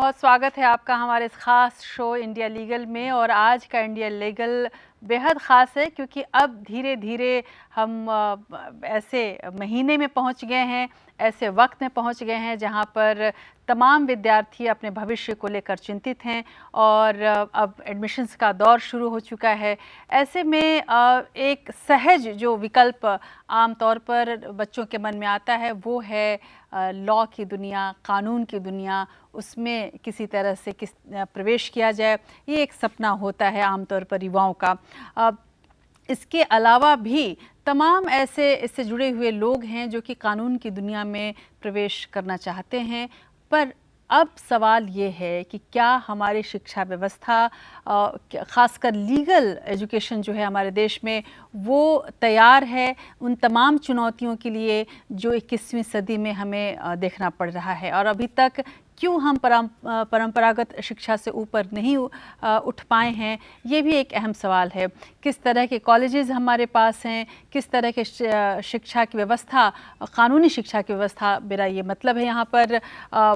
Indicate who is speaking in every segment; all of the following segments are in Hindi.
Speaker 1: बहुत स्वागत है आपका हमारे इस ख़ास शो इंडिया लीगल में। और आज का इंडिया लीगल बेहद ख़ास है क्योंकि अब धीरे धीरे हम ऐसे महीने में पहुंच गए हैं, ऐसे वक्त में पहुंच गए हैं जहां पर तमाम विद्यार्थी अपने भविष्य को लेकर चिंतित हैं और अब एडमिशन्स का दौर शुरू हो चुका है। ऐसे में एक सहज जो विकल्प आमतौर पर बच्चों के मन में आता है वो है लॉ की दुनिया, कानून की दुनिया, उसमें किसी तरह से प्रवेश किया जाए। ये एक सपना होता है आमतौर पर युवाओं का। इसके अलावा भी तमाम ऐसे इससे जुड़े हुए लोग हैं जो कि कानून की दुनिया में प्रवेश करना चाहते हैं। पर अब सवाल ये है कि क्या हमारी शिक्षा व्यवस्था, ख़ासकर लीगल एजुकेशन जो है हमारे देश में, वो तैयार है उन तमाम चुनौतियों के लिए जो 21वीं सदी में हमें देखना पड़ रहा है। और अभी तक क्यों हम परंपरागत शिक्षा से ऊपर नहीं उठ पाए हैं, ये भी एक अहम सवाल है। किस तरह के कॉलेजेस हमारे पास हैं, किस तरह के शिक्षा की व्यवस्था, कानूनी शिक्षा की व्यवस्था, मेरा ये मतलब है यहाँ पर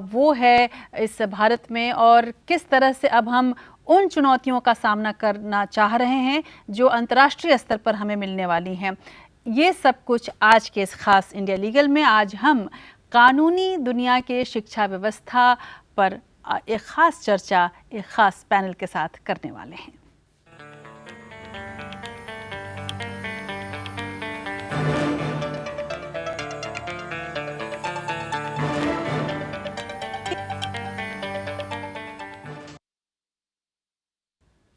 Speaker 1: वो है इस भारत में, और किस तरह से अब हम उन चुनौतियों का सामना करना चाह रहे हैं जो अंतर्राष्ट्रीय स्तर पर हमें मिलने वाली हैं। ये सब कुछ आज के इस खास इंडिया लीगल में आज हम कानूनी दुनिया के शिक्षा व्यवस्था पर एक ख़ास चर्चा एक ख़ास पैनल के साथ करने वाले हैं।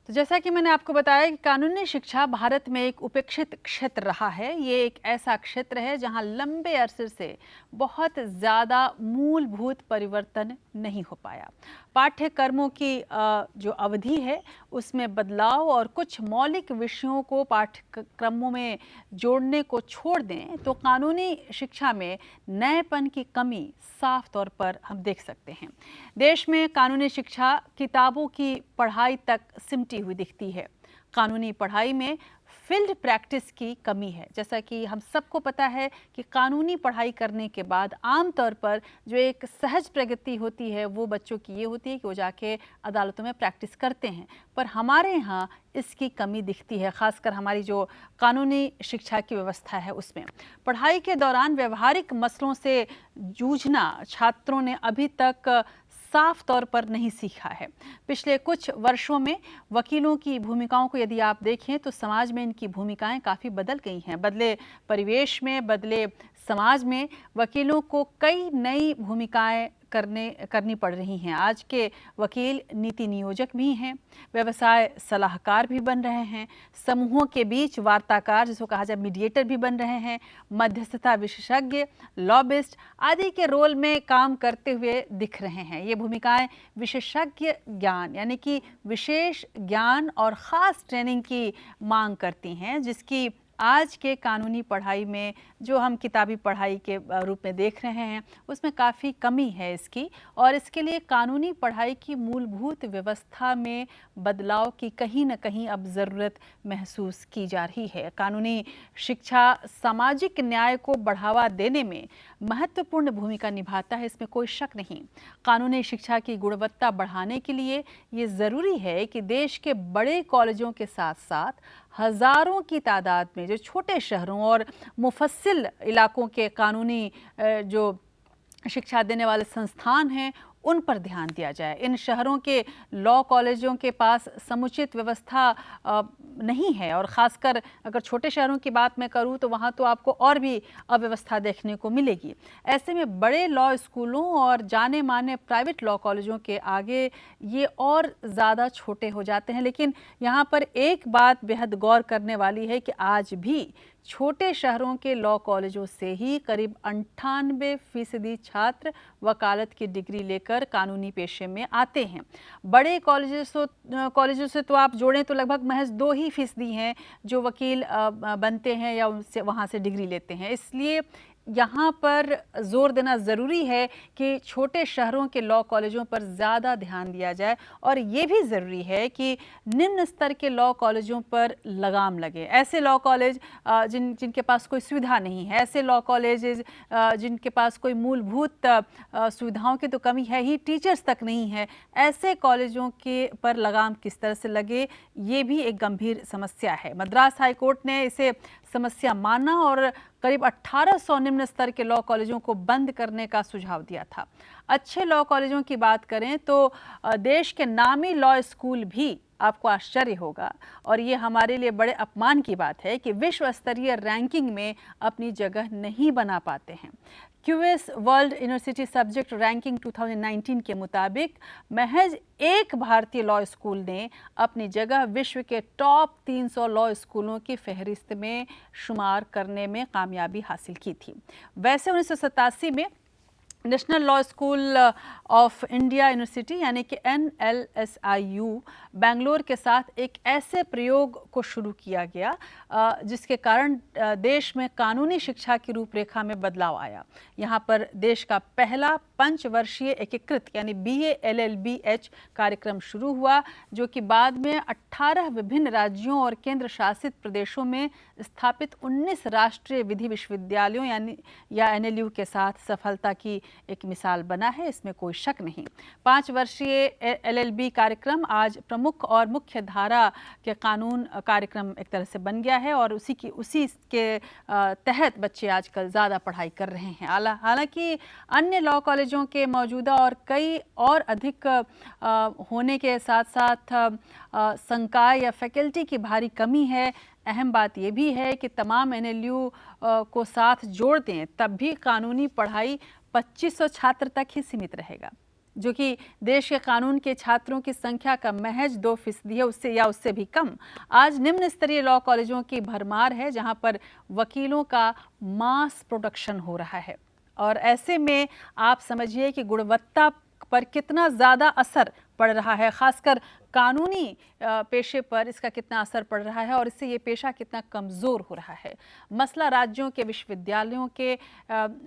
Speaker 1: तो जैसा कि मैंने आपको बताया कि कानूनी शिक्षा भारत में एक उपेक्षित क्षेत्र रहा है। ये एक ऐसा क्षेत्र है जहां लंबे अरसे से बहुत ज़्यादा मूलभूत परिवर्तन नहीं हो पाया। पाठ्यक्रमों की जो अवधि है उसमें बदलाव और कुछ मौलिक विषयों को पाठ्यक्रमों में जोड़ने को छोड़ दें तो कानूनी शिक्षा में नएपन की कमी साफ तौर पर हम देख सकते हैं। देश में कानूनी शिक्षा किताबों की पढ़ाई तक सिमटी हुई दिखती है। कानूनी पढ़ाई में फील्ड प्रैक्टिस की कमी है। जैसा कि हम सबको पता है कि कानूनी पढ़ाई करने के बाद आमतौर पर जो एक सहज प्रगति होती है वो बच्चों की ये होती है कि वो जाके अदालतों में प्रैक्टिस करते हैं, पर हमारे यहाँ इसकी कमी दिखती है। ख़ासकर हमारी जो कानूनी शिक्षा की व्यवस्था है उसमें पढ़ाई के दौरान व्यवहारिक मसलों से जूझना छात्रों ने अभी तक साफ तौर पर नहीं सीखा है। पिछले कुछ वर्षों में वकीलों की भूमिकाओं को यदि आप देखें तो समाज में इनकी भूमिकाएं काफ़ी बदल गई हैं। बदले परिवेश में, बदले समाज में वकीलों को कई नई भूमिकाएं करनी पड़ रही हैं। आज के वकील नीति नियोजक भी हैं, व्यवसाय सलाहकार भी बन रहे हैं, समूहों के बीच वार्ताकार जिसको कहा जाए मीडिएटर भी बन रहे हैं, मध्यस्थता विशेषज्ञ, लॉबिस्ट आदि के रोल में काम करते हुए दिख रहे हैं। ये भूमिकाएं विशेषज्ञ ज्ञान यानी कि विशेष ज्ञान और ख़ास ट्रेनिंग की मांग करती हैं, जिसकी आज के कानूनी पढ़ाई में जो हम किताबी पढ़ाई के रूप में देख रहे हैं उसमें काफ़ी कमी है इसकी। और इसके लिए कानूनी पढ़ाई की मूलभूत व्यवस्था में बदलाव की कहीं न कहीं अब ज़रूरत महसूस की जा रही है। कानूनी शिक्षा सामाजिक न्याय को बढ़ावा देने में महत्वपूर्ण भूमिका निभाता है, इसमें कोई शक नहीं। कानूनी शिक्षा की गुणवत्ता बढ़ाने के लिए ये ज़रूरी है कि देश के बड़े कॉलेजों के साथ साथ हज़ारों की तादाद में जो छोटे शहरों और मुफस्सिल इलाकों के कानूनी जो शिक्षा देने वाले संस्थान हैं उन पर ध्यान दिया जाए। इन शहरों के लॉ कॉलेजों के पास समुचित व्यवस्था नहीं है, और ख़ासकर अगर छोटे शहरों की बात मैं करूं तो वहां तो आपको और भी अव्यवस्था देखने को मिलेगी। ऐसे में बड़े लॉ स्कूलों और जाने माने प्राइवेट लॉ कॉलेजों के आगे ये और ज़्यादा छोटे हो जाते हैं। लेकिन यहाँ पर एक बात बेहद गौर करने वाली है कि आज भी छोटे शहरों के लॉ कॉलेजों से ही करीब 98% छात्र वकालत की डिग्री लेकर कानूनी पेशे में आते हैं। बड़े कॉलेजों से तो आप जोड़ें तो लगभग महज 2% हैं जो वकील बनते हैं या उनसे वहाँ से डिग्री लेते हैं। इसलिए यहाँ पर जोर देना ज़रूरी है कि छोटे शहरों के लॉ कॉलेजों पर ज़्यादा ध्यान दिया जाए और ये भी ज़रूरी है कि निम्न स्तर के लॉ कॉलेजों पर लगाम लगे। ऐसे लॉ कॉलेज जिनके पास कोई सुविधा नहीं है, ऐसे लॉ कॉलेजेस जिनके पास कोई मूलभूत सुविधाओं की तो कमी है ही, टीचर्स तक नहीं है, ऐसे कॉलेजों के पर लगाम किस तरह से लगे, ये भी एक गंभीर समस्या है। मद्रास हाई कोर्ट ने इसे समस्या माना और करीब 1800 निम्न स्तर के लॉ कॉलेजों को बंद करने का सुझाव दिया था। अच्छे लॉ कॉलेजों की बात करें तो देश के नामी लॉ स्कूल भी, आपको आश्चर्य होगा और ये हमारे लिए बड़े अपमान की बात है कि विश्व स्तरीय रैंकिंग में अपनी जगह नहीं बना पाते हैं। QS world university subject ranking 2019 के मुताबिक महज एक भारतीय लॉ स्कूल ने अपनी जगह विश्व के टॉप 300 लॉ स्कूलों की फहरिस्त में शुमार करने में कामयाबी हासिल की थी। वैसे 1987 में national law school of India university यानी कि NLSIU बेंगलोर के साथ एक ऐसे प्रयोग को शुरू किया गया जिसके कारण देश में कानूनी शिक्षा की रूपरेखा में बदलाव आया। यहाँ पर देश का पहला पंचवर्षीय एकीकृत यानी BA LLB-H कार्यक्रम शुरू हुआ, जो कि बाद में 18 विभिन्न राज्यों और केंद्र शासित प्रदेशों में स्थापित 19 राष्ट्रीय विधि विश्वविद्यालयों या NLU के साथ सफलता की एक मिसाल बना है, इसमें कोई शक नहीं। 5 वर्षीय LLB कार्यक्रम आज प्रमुख और मुख्य धारा के कानून कार्यक्रम एक तरह से बन गया है और उसी के तहत बच्चे आजकल ज़्यादा पढ़ाई कर रहे हैं। हालांकि अन्य लॉ कॉलेजों के मौजूदा और कई और अधिक होने के साथ साथ संकाय या फैकल्टी की भारी कमी है। अहम बात यह भी है कि तमाम NLU को साथ जोड़ दें तब भी कानूनी पढ़ाई 2500 छात्र तक ही सीमित रहेगा, जो कि देश के कानून के छात्रों की संख्या का महज 2% है, उससे भी कम। आज निम्न स्तरीय लॉ कॉलेजों की भरमार है जहां पर वकीलों का मास प्रोडक्शन हो रहा है और ऐसे में आप समझिए कि गुणवत्ता पर कितना ज़्यादा असर पड़ रहा है, खासकर कानूनी पेशे पर इसका कितना असर पड़ रहा है और इससे ये पेशा कितना कमज़ोर हो रहा है। मसला राज्यों के विश्वविद्यालयों के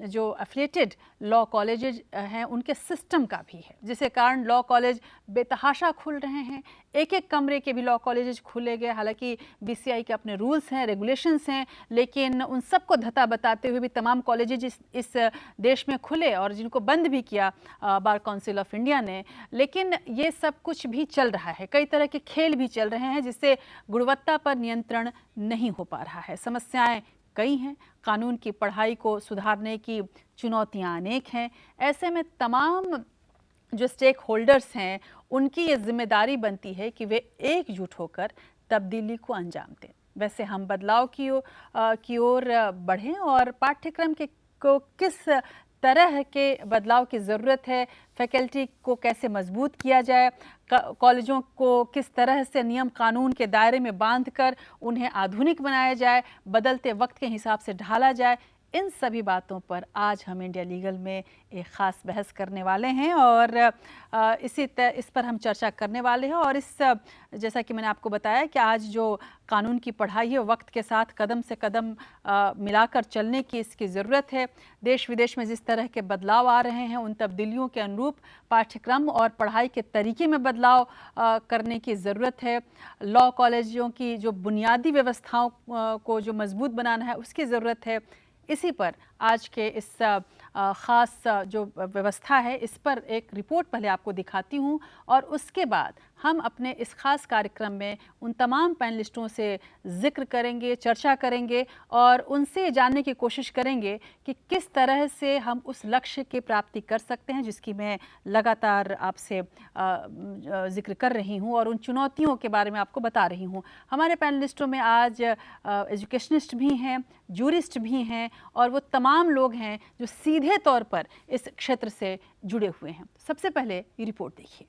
Speaker 1: जो एफिलिएटेड लॉ कॉलेजेज हैं उनके सिस्टम का भी है, जिसके कारण लॉ कॉलेज बेतहाशा खुल रहे हैं। एक एक कमरे के भी लॉ कॉलेजेज खुले गए। हालांकि BCI के अपने रूल्स हैं, रेगुलेशंस हैं, लेकिन उन सबको धता बताते हुए भी तमाम कॉलेजेज इस देश में खुले और जिनको बंद भी किया बार काउंसिल ऑफ इंडिया ने। लेकिन ये सब कुछ भी चल रहा है, कई तरह के खेल भी चल रहे हैं जिससे गुणवत्ता पर नियंत्रण नहीं हो पा रहा है। समस्याएं कई हैं, कानून की पढ़ाई को सुधारने की चुनौतियां अनेक हैं। ऐसे में तमाम जो स्टेक होल्डर्स हैं उनकी ये जिम्मेदारी बनती है कि वे एकजुट होकर तब्दीली को अंजाम दें। वैसे हम बदलाव की ओर बढ़ें और पाठ्यक्रम को किस तरह के बदलाव की ज़रूरत है, फैकल्टी को कैसे मजबूत किया जाए, कॉलेजों को किस तरह से नियम कानून के दायरे में बांधकर उन्हें आधुनिक बनाया जाए, बदलते वक्त के हिसाब से ढाला जाए, इन सभी बातों पर आज हम इंडिया लीगल में एक ख़ास बहस करने वाले हैं और इस पर हम चर्चा करने वाले हैं। और जैसा कि मैंने आपको बताया कि आज जो कानून की पढ़ाई है वक्त के साथ कदम से कदम मिलाकर चलने की इसकी ज़रूरत है। देश विदेश में जिस तरह के बदलाव आ रहे हैं उन तब्दीलियों के अनुरूप पाठ्यक्रम और पढ़ाई के तरीके में बदलाव करने की ज़रूरत है। लॉ कॉलेजों की जो बुनियादी व्यवस्थाओं को जो मजबूत बनाना है उसकी ज़रूरत है। इसी पर आज के इस ख़ास जो व्यवस्था है इस पर एक रिपोर्ट पहले आपको दिखाती हूँ और उसके बाद हम अपने इस ख़ास कार्यक्रम में उन तमाम पैनलिस्टों से ज़िक्र करेंगे, चर्चा करेंगे और उनसे जानने की कोशिश करेंगे कि किस तरह से हम उस लक्ष्य की प्राप्ति कर सकते हैं जिसकी मैं लगातार आपसे ज़िक्र कर रही हूँ और उन चुनौतियों के बारे में आपको बता रही हूँ। हमारे पैनलिस्टों में आज एजुकेशनिस्ट भी हैं, जूरिस्ट भी हैं और वो तमाम लोग हैं जो सीधे तौर पर इस क्षेत्र से जुड़े हुए हैं। सबसे पहले ये रिपोर्ट देखिए।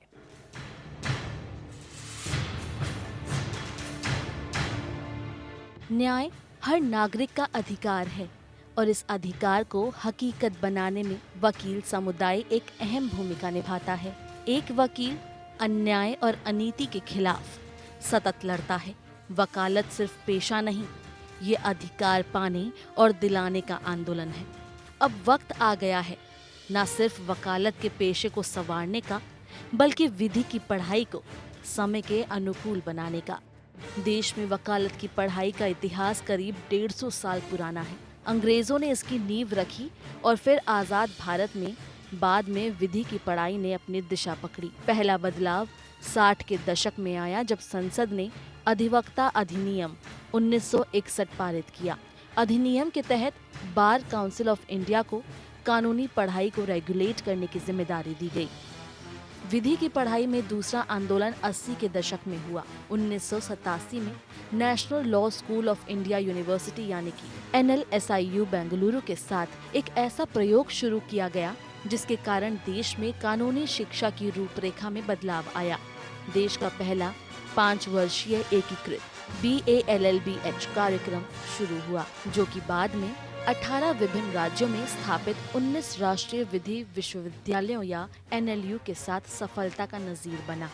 Speaker 2: न्याय हर नागरिक का अधिकार है और इस अधिकार को हकीकत बनाने में वकील समुदाय एक अहम भूमिका निभाता है। एक वकील अन्याय और अनीति के खिलाफ सतत लड़ता है। वकालत सिर्फ पेशा नहीं, ये अधिकार पाने और दिलाने का आंदोलन है। अब वक्त आ गया है न सिर्फ वकालत के पेशे को संवारने का, बल्कि विधि की पढ़ाई को समय के अनुकूल बनाने का। देश में वकालत की पढ़ाई का इतिहास करीब 150 साल पुराना है। अंग्रेजों ने इसकी नींव रखी और फिर आजाद भारत में बाद में विधि की पढ़ाई ने अपनी दिशा पकड़ी। पहला बदलाव 60 के दशक में आया जब संसद ने अधिवक्ता अधिनियम 1961 पारित किया। अधिनियम के तहत बार काउंसिल ऑफ इंडिया को कानूनी पढ़ाई को रेगुलेट करने की जिम्मेदारी दी गई। विधि की पढ़ाई में दूसरा आंदोलन 80 के दशक में हुआ। 1987 में national law school of India university यानी कि NLSIU बेंगलुरु के साथ एक ऐसा प्रयोग शुरू किया गया जिसके कारण देश में कानूनी शिक्षा की रूपरेखा में बदलाव आया। देश का पहला 5 वर्षीय एकीकृत BA-LLB-H कार्यक्रम शुरू हुआ, जो कि बाद में 18 विभिन्न राज्यों में स्थापित 19 राष्ट्रीय विधि विश्वविद्यालयों या NLU के साथ सफलता का नजीर बना।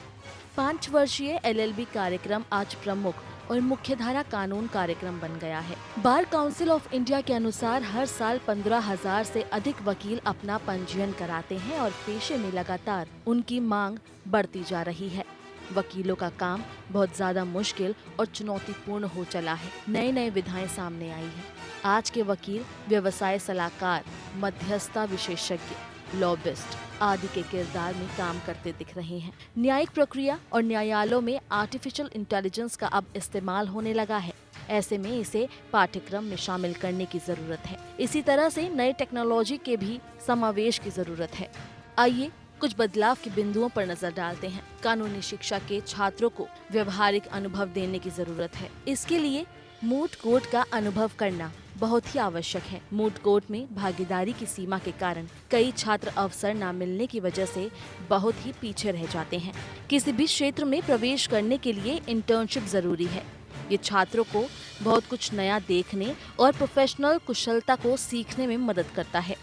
Speaker 2: 5 वर्षीय LLB कार्यक्रम आज प्रमुख और मुख्यधारा कानून कार्यक्रम बन गया है। बार काउंसिल ऑफ इंडिया के अनुसार हर साल 15,000 से अधिक वकील अपना पंजीयन कराते हैं और पेशे में लगातार उनकी मांग बढ़ती जा रही है। वकीलों का काम बहुत ज्यादा मुश्किल और चुनौतीपूर्ण हो चला है। नए नए विधाएं सामने आई हैं। आज के वकील व्यवसाय सलाहकार, मध्यस्थता विशेषज्ञ, लॉबिस्ट आदि के किरदार में काम करते दिख रहे हैं। न्यायिक प्रक्रिया और न्यायालयों में आर्टिफिशियल इंटेलिजेंस का अब इस्तेमाल होने लगा है। ऐसे में इसे पाठ्यक्रम में शामिल करने की जरूरत है। इसी तरह से नए टेक्नोलॉजी के भी समावेश की जरूरत है। आइए कुछ बदलाव के बिंदुओं पर नजर डालते हैं। कानूनी शिक्षा के छात्रों को व्यवहारिक अनुभव देने की जरूरत है। इसके लिए मूट कोर्ट का अनुभव करना बहुत ही आवश्यक है। मूट कोर्ट में भागीदारी की सीमा के कारण कई छात्र अवसर न मिलने की वजह से बहुत ही पीछे रह जाते हैं। किसी भी क्षेत्र में प्रवेश करने के लिए इंटर्नशिप जरूरी है। ये छात्रों को बहुत कुछ नया देखने और प्रोफेशनल कुशलता को सीखने में मदद करता है।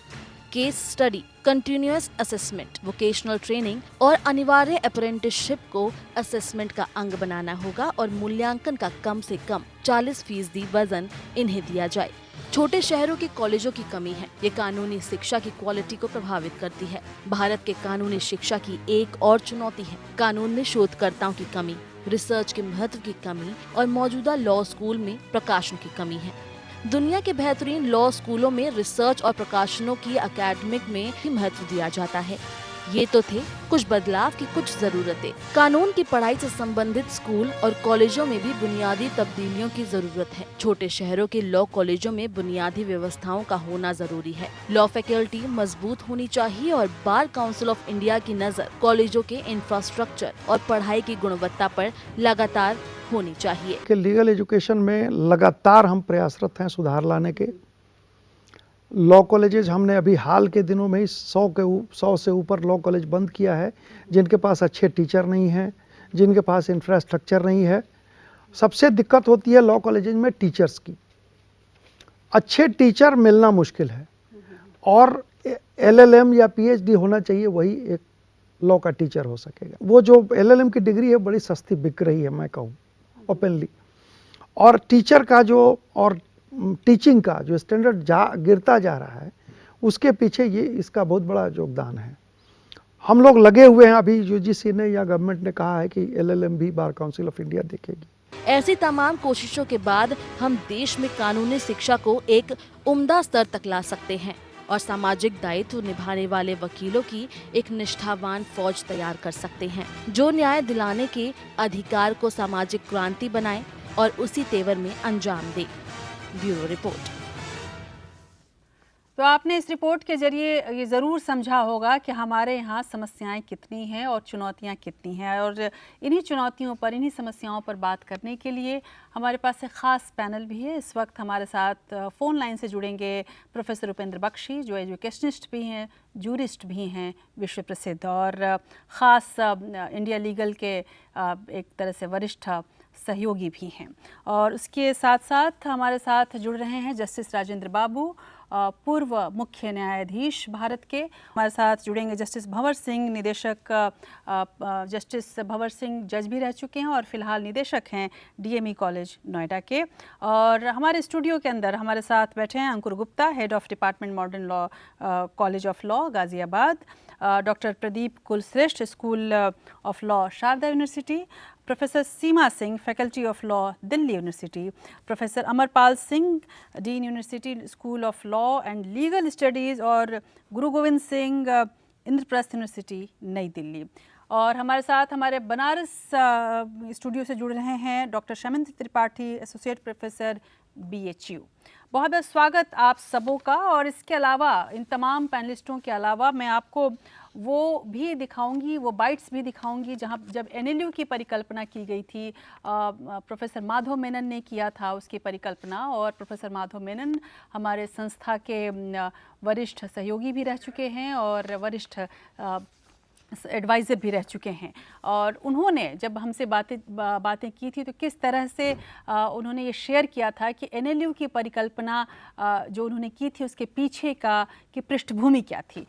Speaker 2: Case study, continuous assessment, vocational training और अनिवार्य अप्रेंटिसशिप को असेसमेंट का अंग बनाना होगा और मूल्यांकन का कम से कम 40% वजन इन्हें दिया जाए। छोटे शहरों के कॉलेजों की कमी है। ये कानूनी शिक्षा की क्वालिटी को प्रभावित करती है। भारत के कानूनी शिक्षा की एक और चुनौती है कानून में शोधकर्ताओं की कमी, रिसर्च के महत्व की कमी और मौजूदा लॉ स्कूल में प्रकाशन की कमी है। दुनिया के बेहतरीन लॉ स्कूलों में रिसर्च और प्रकाशनों की एकेडमिक में ही महत्व दिया जाता है। ये तो थे कुछ बदलाव की कुछ जरूरतें। कानून की पढ़ाई से संबंधित स्कूल और कॉलेजों में भी बुनियादी तब्दीलियों की जरूरत है। छोटे शहरों के लॉ कॉलेजों में बुनियादी व्यवस्थाओं का होना जरूरी है। लॉ फैकल्टी मजबूत होनी चाहिए और बार काउंसिल ऑफ इंडिया की नजर कॉलेजों के इंफ्रास्ट्रक्चर और पढ़ाई की गुणवत्ता पर लगातार होनी चाहिए।
Speaker 3: कि लीगल एजुकेशन में लगातार हम प्रयासरत हैं सुधार लाने के। लॉ कॉलेजेस हमने अभी हाल के दिनों में ही 100 से ऊपर लॉ कॉलेज बंद किया है, जिनके पास अच्छे टीचर नहीं हैं, जिनके पास इंफ्रास्ट्रक्चर नहीं है। सबसे दिक्कत होती है लॉ कॉलेजेस में टीचर्स की। अच्छे टीचर मिलना मुश्किल है और LLM या PhD होना चाहिए, वही एक लॉ का टीचर हो सकेगा। वो जो LLM की डिग्री है बड़ी सस्ती बिक रही है, मैं कहूँ ओपनली। और टीचर का जो और टीचिंग का जो स्टैंडर्ड गिरता जा रहा है, उसके पीछे ये इसका बहुत बड़ा योगदान है। हम लोग लगे हुए हैं। अभी UGC ने या गवर्नमेंट ने कहा है कि LLM भी बार काउंसिल ऑफ इंडिया देखेगी।
Speaker 2: ऐसी तमाम कोशिशों के बाद हम देश में कानूनी शिक्षा को एक उम्दा स्तर तक ला सकते हैं और सामाजिक दायित्व निभाने वाले वकीलों की एक निष्ठावान फौज तैयार कर सकते हैं, जो न्याय दिलाने के अधिकार को सामाजिक क्रांति बनाए और उसी तेवर में अंजाम दे। Bureau report.
Speaker 1: तो आपने इस रिपोर्ट के जरिए ये ज़रूर समझा होगा कि हमारे यहाँ समस्याएं कितनी हैं और चुनौतियाँ कितनी हैं। और इन्हीं चुनौतियों पर, इन्हीं समस्याओं पर बात करने के लिए हमारे पास एक ख़ास पैनल भी है। इस वक्त हमारे साथ फ़ोन लाइन से जुड़ेंगे प्रोफेसर उपेंद्र बख्शी, जो एजुकेशनिस्ट भी हैं, जूरिस्ट भी हैं, विश्व प्रसिद्ध और ख़ास इंडिया लीगल के एक तरह से वरिष्ठ सहयोगी भी हैं। और उसके साथ साथ हमारे साथ जुड़ रहे हैं जस्टिस राजेंद्र बाबू पूर्व मुख्य न्यायाधीश भारत के। हमारे साथ जुड़ेंगे जस्टिस भंवर सिंह, निदेशक जस्टिस भंवर सिंह जज भी रह चुके हैं और फिलहाल निदेशक हैं DME कॉलेज नोएडा के। और हमारे स्टूडियो के अंदर हमारे साथ बैठे हैं Ankur Gupta, head of department modern law, college of law Ghaziabad, doctor Pradeep Kulshreshtha, school of law Sharda university, professor Seema Singh, faculty of law Delhi university, professor Amarpal Singh, dean university school of law and legal studies, और गुरु गोविंद सिंह, इंद्रप्रस्थ यूनिवर्सिटी नई दिल्ली। और हमारे साथ हमारे बनारस स्टूडियो से जुड़ रहे हैं doctor Shamindra Tripathi, associate professor BHU। बहुत बहुत स्वागत आप सबों का। और इसके अलावा इन तमाम पैनलिस्टों के अलावा मैं आपको वो भी दिखाऊंगी, वो बाइट्स भी दिखाऊंगी जहां जब NLU की परिकल्पना की गई थी, प्रोफेसर माधव मेनन ने किया था उसकी परिकल्पना। और प्रोफेसर माधव मेनन हमारे संस्था के वरिष्ठ सहयोगी भी रह चुके हैं और वरिष्ठ एडवाइज़र भी रह चुके हैं। और उन्होंने जब हमसे बातें की थी तो किस तरह से उन्होंने ये शेयर किया था कि NLU की परिकल्पना जो उन्होंने की थी उसके पीछे की पृष्ठभूमि क्या थी,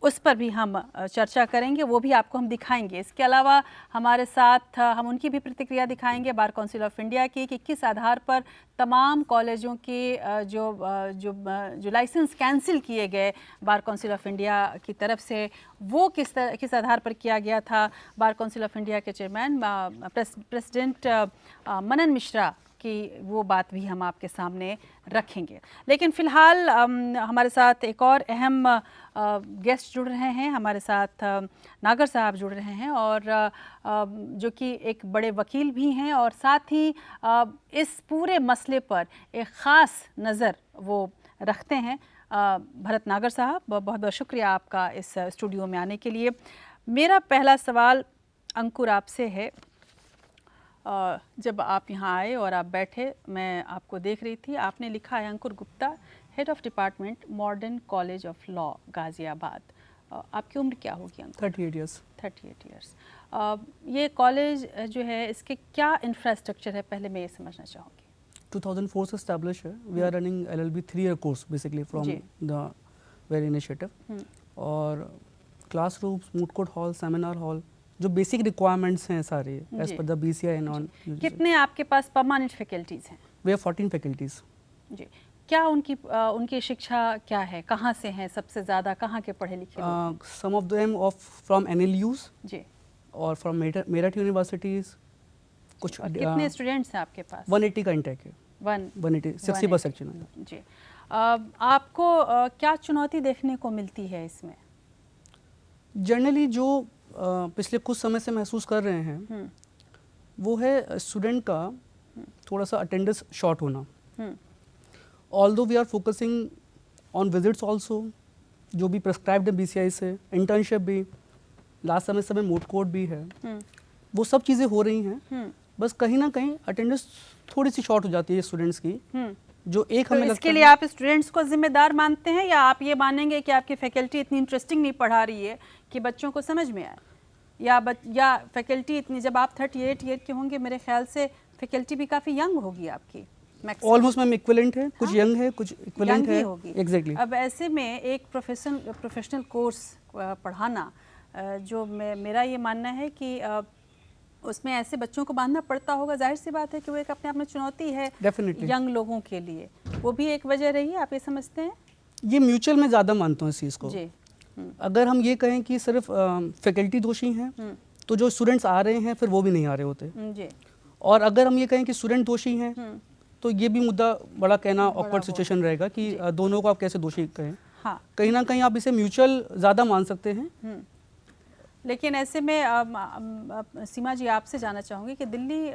Speaker 1: उस पर भी हम चर्चा करेंगे, वो भी आपको हम दिखाएंगे। इसके अलावा हमारे साथ हम उनकी भी प्रतिक्रिया दिखाएंगे बार काउंसिल ऑफ इंडिया की, कि किस आधार पर तमाम कॉलेजों के जो लाइसेंस कैंसिल किए गए बार काउंसिल ऑफ इंडिया की तरफ से, वो किस आधार पर किया गया था। बार काउंसिल ऑफ इंडिया के चेयरमैन प्रेसिडेंट मनन मिश्रा की वो बात भी हम आपके सामने रखेंगे। लेकिन फ़िलहाल हमारे साथ एक और अहम गेस्ट जुड़ रहे हैं। हमारे साथ नागर साहब जुड़ रहे हैं, और जो कि एक बड़े वकील भी हैं और साथ ही इस पूरे मसले पर एक ख़ास नज़र वो रखते हैं। भरत नागर साहब, बहुत बहुत शुक्रिया आपका इस स्टूडियो में आने के लिए। मेरा पहला सवाल अंकुर आपसे है। जब आप यहाँ आए और आप बैठे, मैं आपको देख रही थी, आपने लिखा है Ankur Gupta, head of department modern college of law Ghaziabad. आपकी उम्र क्या होगी अंकुर?
Speaker 4: 38 ईयर्स।
Speaker 1: 38 ईयर्स। ये कॉलेज जो है इसके क्या इंफ्रास्ट्रक्चर है, पहले मैं ये समझना चाहूँगी।
Speaker 4: 2004 से एस्टैब्लिश है। We are running LLB 3 year course basically from the very initiative. और classrooms, moot court hall, seminar hall, जो बेसिक रिक्वायरमेंट्स हैं सारे as per the BCI and on.
Speaker 1: कितने आपके पास परमानेंट फैकल्टीज़ हैं?
Speaker 4: We have 14 faculties.
Speaker 1: जी, क्या उनकी शिक्षा क्या है, कहाँ से हैं सबसे ज़्यादा, कहाँ के पढ़े लिखे?
Speaker 4: सम ऑफ देम फ्रॉम NLUs
Speaker 1: जी,
Speaker 4: और फ्रॉम मेरठ यूनिवर्सिटीज़। कुछ
Speaker 1: कितने स्टूडेंट्स हैं आपके पास?
Speaker 4: 180 का इंटेक है।
Speaker 1: 180
Speaker 4: 60 सेक्शन है।
Speaker 1: जी, आपको क्या चुनौती देखने को मिलती है इसमें?
Speaker 4: जनरली जो पिछले कुछ समय से महसूस कर रहे हैं वो है स्टूडेंट का थोड़ा सा अटेंडेंस शॉर्ट होना। Although we are focusing on visits also, जो भी प्रेस्क्राइब्ड है BCI से, इंटर्नशिप भी, लास्ट सेमेस्टर में मोड कोर्ट भी है, वो सब चीज़ें हो रही हैं। बस कहीं ना कहीं अटेंडेंस थोड़ी सी शॉर्ट हो जाती है स्टूडेंट्स की, जो एक हमें
Speaker 1: इसके लिए आप स्टूडेंट्स को जिम्मेदार मानते हैं, या आप ये मानेंगे कि आपकी फैकल्टी इतनी इंटरेस्टिंग नहीं पढ़ा रही है कि बच्चों को समझ में आए, या फैकल्टी इतनी, जब आप 38 ईयर के होंगे मेरे ख्याल से फैकल्टी भी काफ़ी यंग होगी आपकी?
Speaker 4: ऑलमोस्ट मैम इक्विवेलेंट है, कुछ यंग है, कुछ इक्विवेलेंट है।
Speaker 1: एग्जैक्टली। अब ऐसे में एक प्रोफेशनल कोर्स पढ़ाना, जो मेरा ये मानना है कि उसमें ऐसे बच्चों को बांधना पड़ता होगा, जाहिर सी बात है कि वो एक अपने आप में चुनौती है यंग लोगों के लिए, वो भी एक वजह रही है, आप ये समझते हैं?
Speaker 4: ये म्यूचुअल में ज़्यादा मानता हूँ इस चीज़ को जी। अगर हम ये कहें कि सिर्फ फैकल्टी दोषी हैं तो जो स्टूडेंट्स आ रहे हैं फिर वो भी नहीं आ रहे होते जी। और अगर हम ये कहें कि स्टूडेंट दोषी हैं तो ये भी मुद्दा बड़ा कहना ऑकवर्ड सिचुएशन रहेगा कि दोनों को आप कैसे दोषी कहें। हाँ। कहीं ना कहीं आप इसे म्यूचुअल ज़्यादा मान सकते हैं।
Speaker 1: लेकिन ऐसे में सीमा जी आपसे जानना चाहूँगी कि दिल्ली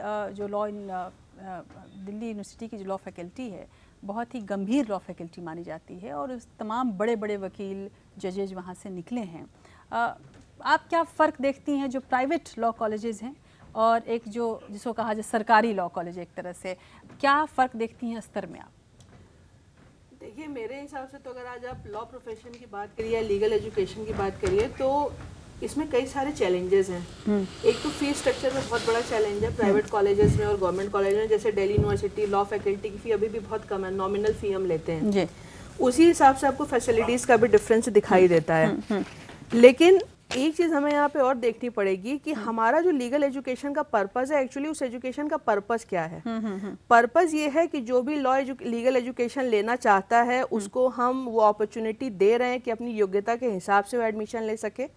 Speaker 1: यूनिवर्सिटी की जो लॉ फैकल्टी है बहुत ही गंभीर लॉ फैकल्टी मानी जाती है, और उस तमाम बड़े बड़े वकील जजेज वहाँ से निकले हैं। आप क्या फ़र्क देखती हैं जो प्राइवेट लॉ कॉलेजेस हैं और एक जो जिसको कहा जाए सरकारी लॉ कॉलेज, एक तरह से क्या फ़र्क देखती हैं स्तर में आप?
Speaker 5: देखिए, मेरे हिसाब से तो अगर आज आप लॉ प्रोफेशन की बात करिए या लीगल एजुकेशन की बात करिए तो इसमें कई सारे चैलेंजेस हैं। एक तो फीस स्ट्रक्चर में बहुत बड़ा चैलेंज है प्राइवेट कॉलेजेस में और गवर्नमेंट कॉलेज में। जैसे दिल्ली यूनिवर्सिटी लॉ फैकल्टी की फ़ी अभी भी बहुत कम है, नॉमिनल फ़ी हम लेते हैं जी। उसी हिसाब से आपको फैसिलिटीज़ का भी डिफरेंस दिखाई देता है। लेकिन एक चीज़ हमें यहाँ पे और देखनी पड़ेगी कि हमारा जो लीगल एजुकेशन का पर्पज़ है, एक्चुअली उस एजुकेशन का पर्पज़ क्या है। पर्पज़ ये है कि जो भी लीगल एजुकेशन लेना चाहता है उसको हम वो अपॉर्चुनिटी दे रहे हैं कि अपनी योग्यता के हिसाब से वो एडमिशन ले सके,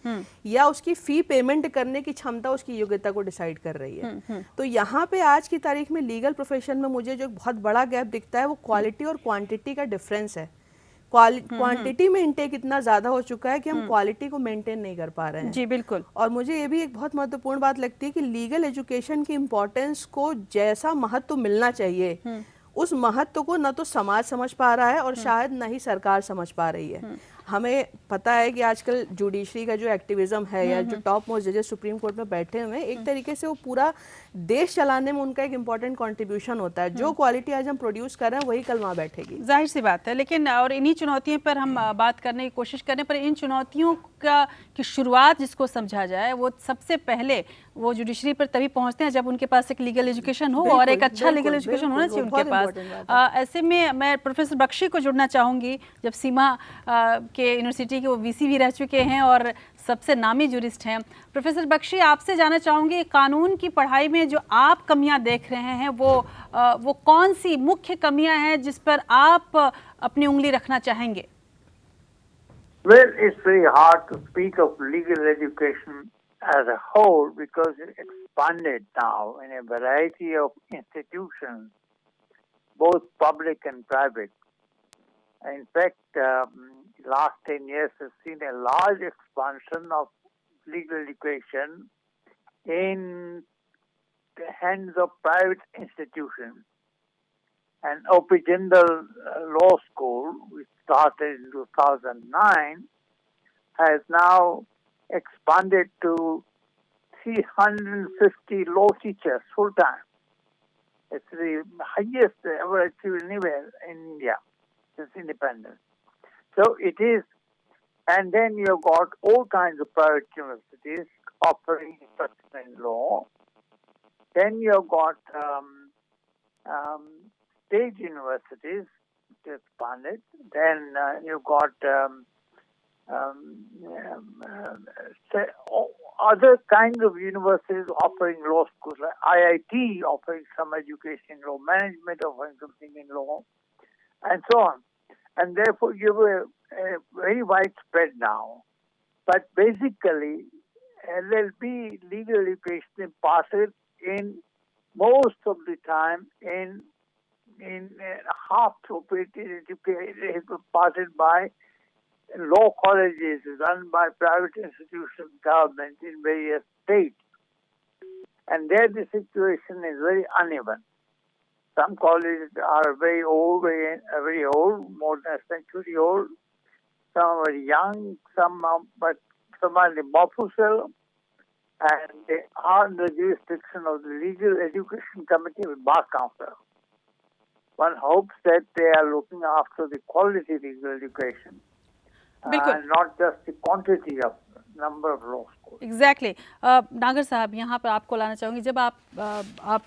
Speaker 5: या उसकी फ़ी पेमेंट करने की क्षमता उसकी योग्यता को डिसाइड कर रही है। तो यहाँ पे आज की तारीख में लीगल प्रोफेशन में मुझे जो बहुत बड़ा गैप दिखता है वो क्वालिटी और क्वांटिटी का डिफरेंस है। क्वांटिटी में इनटेक इतना ज्यादा हो चुका है कि हम क्वालिटी को मेंटेन नहीं कर पा रहे हैं।
Speaker 1: जी बिल्कुल।
Speaker 5: और मुझे ये भी एक बहुत महत्वपूर्ण बात लगती है कि लीगल एजुकेशन की इम्पोर्टेंस को जैसा महत्व मिलना चाहिए उस महत्व को न तो समाज समझ पा रहा है और शायद न ही सरकार समझ पा रही है। हमें पता है कि आजकल जुडिशरी का जो एक्टिविज्म है या जो टॉप मोस्ट जजेस सुप्रीम कोर्ट में बैठे हुए हैं, एक तरीके से वो पूरा देश चलाने में उनका एक इम्पॉर्टेंट कंट्रीब्यूशन होता है। जो क्वालिटी आज हम प्रोड्यूस कर रहे हैं वही कल वहाँ बैठेगी।
Speaker 1: जाहिर सी बात है। लेकिन और इन्हीं चुनौतियों पर हम बात करने की कोशिश करें, पर इन चुनौतियों की शुरुआत जिसको समझा जाए वो सबसे पहले वो जुडिशरी पर तभी पहुंचते हैं जब उनके पास एक लीगल एजुकेशन हो और एक अच्छा लीगल एजुकेशन होना चाहिए उनके पास। ऐसे में मैं प्रोफेसर बख्शी को जुड़ना चाहूँगी, जब सीमा के यूनिवर्सिटी के वो वीसी भी रह चुके हैं और सबसे नामी जुरिस्ट हैं। प्रोफेसर बख्शी, आपसे जानना चाहूँगी कानून की पढ़ाई में जो आप कमियां देख रहे हैं वो कौन सी मुख्य कमियां हैं जिस पर आप अपनी उंगली रखना चाहेंगे?
Speaker 6: Well, it's very hard to speak of legal education as a whole because it's expanded now in a variety of institutions, both public and private. In fact, last 10 years has seen a large expansion of legal education in the hands of private institutions. And O.P. Jindal Law School, which started in 2009, has now expanded to 350 law teachers full-time. It's the highest ever achieved anywhere in India since independence. So it is, and then you've got all kinds of private universities offering instruction in law. Then you've got state universities, which expanded. Then you've got other kinds of universities offering law schools, like IIT offering some education in law, management offering something in law, and so on. And therefore, you have a very widespread now. But basically, LLB legal education imparted in most of the time in half of it is imparted by law colleges run by private institutions, government in various states. And there the situation is very uneven. Some colleges are very old, more than a century old. Some are very young, some are in the Mofussil, and they are in the jurisdiction of the Legal Education Committee with Bar Council. One hopes that they are looking after the quality of legal education and not just the quantity of number of law schools.
Speaker 1: Exactly. नागर साहब, यहाँ पर आपको लाना चाहूँगी, जब आप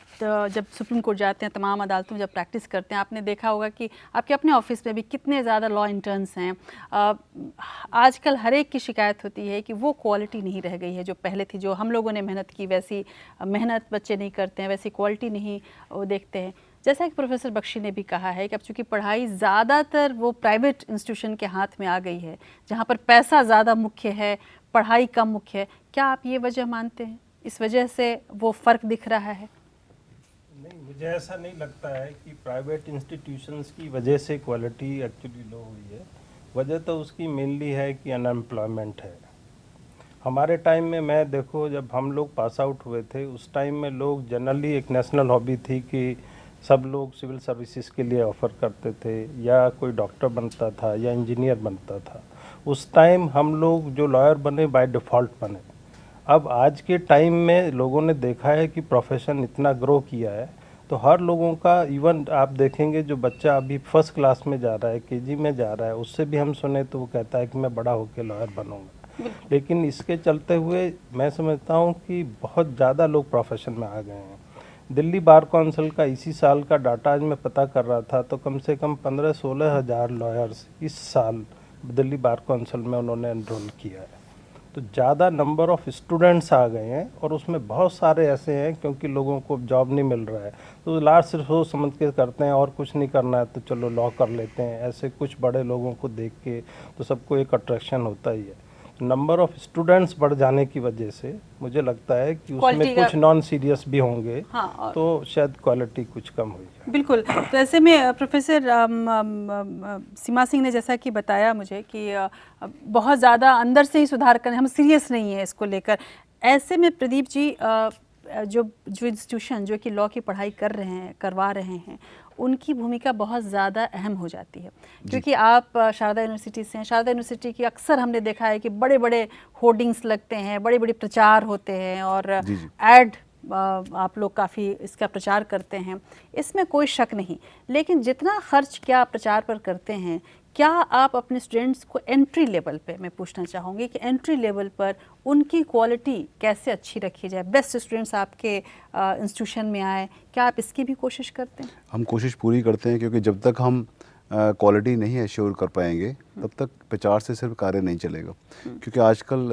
Speaker 1: जब सुप्रीम कोर्ट जाते हैं, तमाम अदालतों में जब प्रैक्टिस करते हैं, आपने देखा होगा कि आपके अपने ऑफिस में भी कितने ज़्यादा लॉ इंटर्न्स हैं। आजकल हर एक की शिकायत होती है कि वो क्वालिटी नहीं रह गई है जो पहले थी। जो हम लोगों ने मेहनत की वैसी मेहनत बच्चे नहीं करते हैं, वैसी क्वालिटी नहीं वो देखते हैं। जैसा कि प्रोफेसर बख्शी ने भी कहा है कि अब चूँकि पढ़ाई ज़्यादातर वो प्राइवेट इंस्टीट्यूशन के हाथ में आ गई है, जहाँ पर पैसा ज़्यादा मुख्य है, पढ़ाई कम मुख्य है, क्या आप ये वजह मानते हैं? इस वजह से वो फ़र्क दिख रहा है?
Speaker 7: नहीं, मुझे ऐसा नहीं लगता है कि प्राइवेट इंस्टीट्यूशंस की वजह से क्वालिटी एक्चुअली लो हुई है। वजह तो उसकी मेनली है कि अनएम्प्लॉयमेंट है। हमारे टाइम में मैं देखो, जब हम लोग पास आउट हुए थे, उस टाइम में लोग जनरली एक नेशनल हॉबी थी कि सब लोग सिविल सर्विसेज के लिए ऑफ़र करते थे, या कोई डॉक्टर बनता था या इंजीनियर बनता था। उस टाइम हम लोग जो लॉयर बने बाय डिफ़ॉल्ट बने। अब आज के टाइम में लोगों ने देखा है कि प्रोफेशन इतना ग्रो किया है, तो हर लोगों का, इवन आप देखेंगे जो बच्चा अभी फर्स्ट क्लास में जा रहा है, केजी में जा रहा है, उससे भी हम सुने तो वो कहता है कि मैं बड़ा होकर लॉयर बनूँगा। लेकिन इसके चलते हुए मैं समझता हूँ कि बहुत ज़्यादा लोग प्रोफेशन में आ गए हैं। दिल्ली बार काउंसिल का इसी साल का डाटा आज मैं पता कर रहा था, तो कम से कम 15-16 हज़ार लॉयर्स इस साल दिल्ली बार काउंसिल में उन्होंने एनरोल किया है। तो ज़्यादा नंबर ऑफ़ स्टूडेंट्स आ गए हैं, और उसमें बहुत सारे ऐसे हैं क्योंकि लोगों को जॉब नहीं मिल रहा है, तो लास्ट सिर्फ वो समझ के करते हैं और कुछ नहीं करना है तो चलो लॉ कर लेते हैं। ऐसे कुछ बड़े लोगों को देख के तो सबको एक अट्रैक्शन होता ही है। नंबर ऑफ स्टूडेंट्स बढ़ जाने की वजह से मुझे लगता है कि उसमें कुछ नॉन सीरियस भी होंगे, हाँ, तो शायद क्वालिटी कुछ कम हुई है।
Speaker 1: बिल्कुल। तो ऐसे में प्रोफेसर सीमा सिंह ने जैसा कि बताया मुझे कि बहुत ज़्यादा अंदर से ही सुधार करने, हम सीरियस नहीं है इसको लेकर। ऐसे में प्रदीप जी, जो इंस्टीट्यूशन जो कि लॉ की पढ़ाई करवा रहे हैं, उनकी भूमिका बहुत ज़्यादा अहम हो जाती है, क्योंकि आप शारदा यूनिवर्सिटी से हैं। शारदा यूनिवर्सिटी की अक्सर हमने देखा है कि बड़े बड़े होर्डिंग्स लगते हैं, बड़े बड़े प्रचार होते हैं, और ऐड आप लोग काफ़ी इसका प्रचार करते हैं, इसमें कोई शक नहीं। लेकिन जितना खर्च क्या प्रचार पर करते हैं, क्या आप अपने स्टूडेंट्स को एंट्री लेवल पे, मैं पूछना चाहूँगी कि एंट्री लेवल पर उनकी क्वालिटी कैसे अच्छी रखी जाए, बेस्ट स्टूडेंट्स आपके इंस्टीट्यूशन में आए, क्या आप इसकी भी कोशिश करते हैं?
Speaker 8: हम कोशिश पूरी करते हैं, क्योंकि जब तक हम क्वालिटी नहीं एश्योर कर पाएंगे तब तक प्रचार से सिर्फ कार्य नहीं चलेगा। क्योंकि आजकल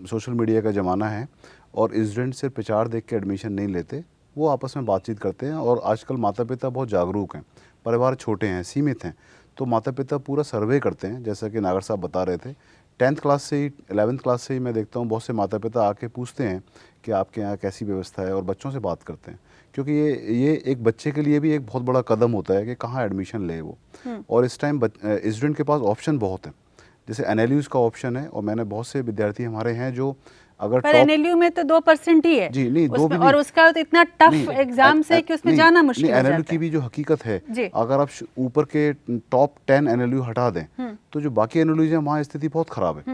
Speaker 8: सोशल मीडिया का ज़माना है, और स्टूडेंट सिर्फ प्रचार देख के एडमिशन नहीं लेते, वो आपस में बातचीत करते हैं। और आजकल माता पिता बहुत जागरूक हैं, परिवार छोटे हैं, सीमित हैं, तो माता पिता पूरा सर्वे करते हैं। जैसा कि नागर साहब बता रहे थे, 10th क्लास से ही, 11th क्लास से ही मैं देखता हूँ बहुत से माता पिता आके पूछते हैं कि आपके यहाँ कैसी व्यवस्था है, और बच्चों से बात करते हैं। क्योंकि ये एक बच्चे के लिए भी एक बहुत बड़ा कदम होता है कि कहाँ एडमिशन ले वो। और इस टाइम स्टूडेंट के पास ऑप्शन बहुत है, जैसे NLUs का ऑप्शन है, और मैंने बहुत से विद्यार्थी हमारे हैं जो अगर
Speaker 1: पर NLU में तो 2% ही है
Speaker 8: जी, नहीं, दो भी नहीं,
Speaker 1: और उसका तो इतना टफ एग्जाम से कि उसमें जाना मुश्किल हो जाता है।
Speaker 8: NLU की भी जो हकीकत है, अगर आप ऊपर के टॉप 10 NLU हटा दें तो जो बाकी NLUs हैं वहाँ स्थिति बहुत खराब है।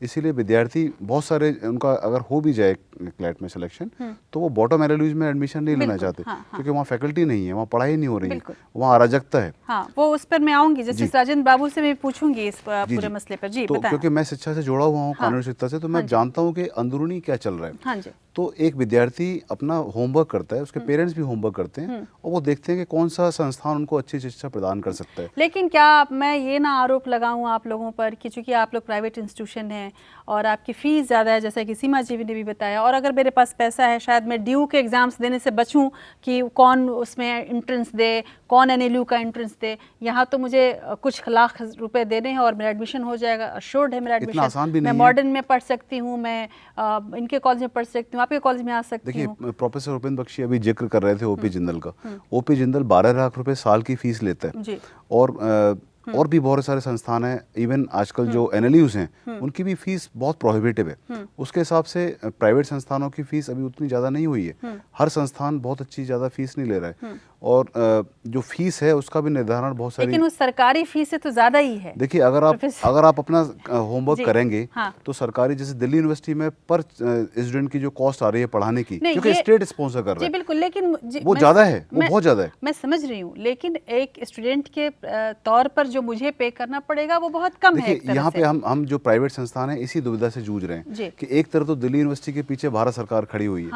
Speaker 8: इसीलिए विद्यार्थी बहुत सारे, उनका अगर हो भी जाए क्लैट में सिलेक्शन, तो वो बॉटम NLUs में एडमिशन नहीं लेना चाहते, क्योंकि वहाँ फैकल्टी नहीं है, वहाँ पढ़ाई नहीं हो रही है, वहाँ अराजकता है।
Speaker 1: हाँ, वो उस पर मैं आऊंगी, जस्टिस राजेंद्र बाबू से मैं पूछूंगी इस पूरे मसले पर। जी,
Speaker 8: तो क्योंकि मैं शिक्षा से जुड़ा हुआ हूँ, कानूनी शिक्षा से, तो मैं जानता हूँ कि अंदरूनी क्या चल रहा है।
Speaker 1: हाँ जी।
Speaker 8: तो एक विद्यार्थी अपना होमवर्क करता है, उसके पेरेंट्स भी होमवर्क करते हैं, और वो देखते हैं कि कौन सा संस्थान उनको अच्छी शिक्षा प्रदान कर सकता है।
Speaker 1: लेकिन क्या मैं ये ना आरोप लगाऊं आप लोगों पर कि चूंकि आप लोग प्राइवेट इंस्टीट्यूशन हैं और आपकी फ़ीस ज़्यादा है, जैसा कि सीमा जी ने भी बताया, और अगर मेरे पास पैसा है, शायद मैं ड्यू के एग्ज़ाम्स देने से बचूं कि कौन उसमें एंट्रेंस दे, कौन NLU का एंट्रेंस दे। यहाँ तो मुझे कुछ लाख रुपए देने हैं और मेरा एडमिशन हो जाएगा, अश्योर्ड है मेरा एडमिशन। मैं मॉडर्न में पढ़ सकती हूँ, मैं इनके कॉलेज में पढ़ सकती हूँ, आपके कॉलेज में आ सकती हूँ।
Speaker 8: देखिए, प्रोफेसर उपेंद्र बख्शी अभी जिक्र कर रहे थे OP जिंदल का। OP जिंदल 12 लाख रुपए साल की फीस लेता है, और भी बहुत सारे संस्थान हैं, इवन आजकल जो NLUs हैं उनकी भी फीस बहुत प्रोहिबिटिव है। उसके हिसाब से प्राइवेट संस्थानों की फीस अभी उतनी ज़्यादा नहीं हुई है, हर संस्थान बहुत अच्छी ज़्यादा फीस नहीं ले रहा है, और जो फीस है उसका भी निर्धारण बहुत सारी,
Speaker 1: लेकिन उस सरकारी फीस से तो ज़्यादा ही है।
Speaker 8: देखिए, अगर आप अपना होमवर्क करेंगे, तो सरकारी, जैसे दिल्ली यूनिवर्सिटी में पर स्टूडेंट की जो कॉस्ट आ रही है पढ़ाने की, क्योंकि स्टेट स्पॉन्सर कर रहा है,
Speaker 1: बिल्कुल, लेकिन
Speaker 8: वो ज़्यादा है, वो बहुत ज़्यादा है।
Speaker 1: मैं समझ रही हूँ, लेकिन एक स्टूडेंट के तौर पर जो मुझे पे करना पड़ेगा वो बहुत कम है।
Speaker 8: यहाँ पे हम जो प्राइवेट संस्थान है इसी दुविधा से जूझ रहे हैं कि एक तरफ तो दिल्ली यूनिवर्सिटी के पीछे भारत सरकार खड़ी हुई है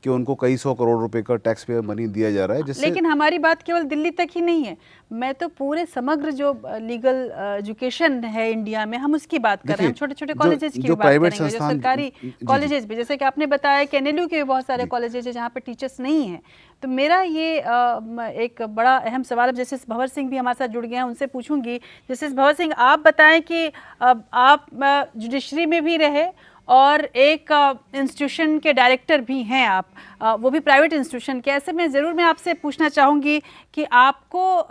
Speaker 8: कि उनको कई 100 करोड़ रुपए का टैक्स पेयर मनी दिया जा रहा है, जिससे,
Speaker 1: लेकिन हमारी बात केवल दिल्ली तक ही नहीं है, मैं तो पूरे समग्र जो लीगल एजुकेशन है इंडिया में, हम उसकी बात कर रहे हैं। हम छोटे छोटे कॉलेजेस की बात करेंगे, जो सरकारी कॉलेजेस भी, जैसे कि आपने बताया कि NLU के भी बहुत सारे कॉलेजेस हैं जहाँ पे टीचर्स नहीं हैं। तो मेरा ये एक बड़ा अहम सवाल है, जस्टिस भंवर सिंह भी हमारे साथ जुड़ गए हैं, उनसे पूछूंगी। जस्टिस भंवर सिंह, आप बताएं कि आप जुडिशरी में भी रहे और एक इंस्टीट्यूशन के डायरेक्टर भी हैं आप, वो भी प्राइवेट इंस्टीट्यूशन के। ऐसे में ज़रूर मैं आपसे पूछना चाहूँगी कि आपको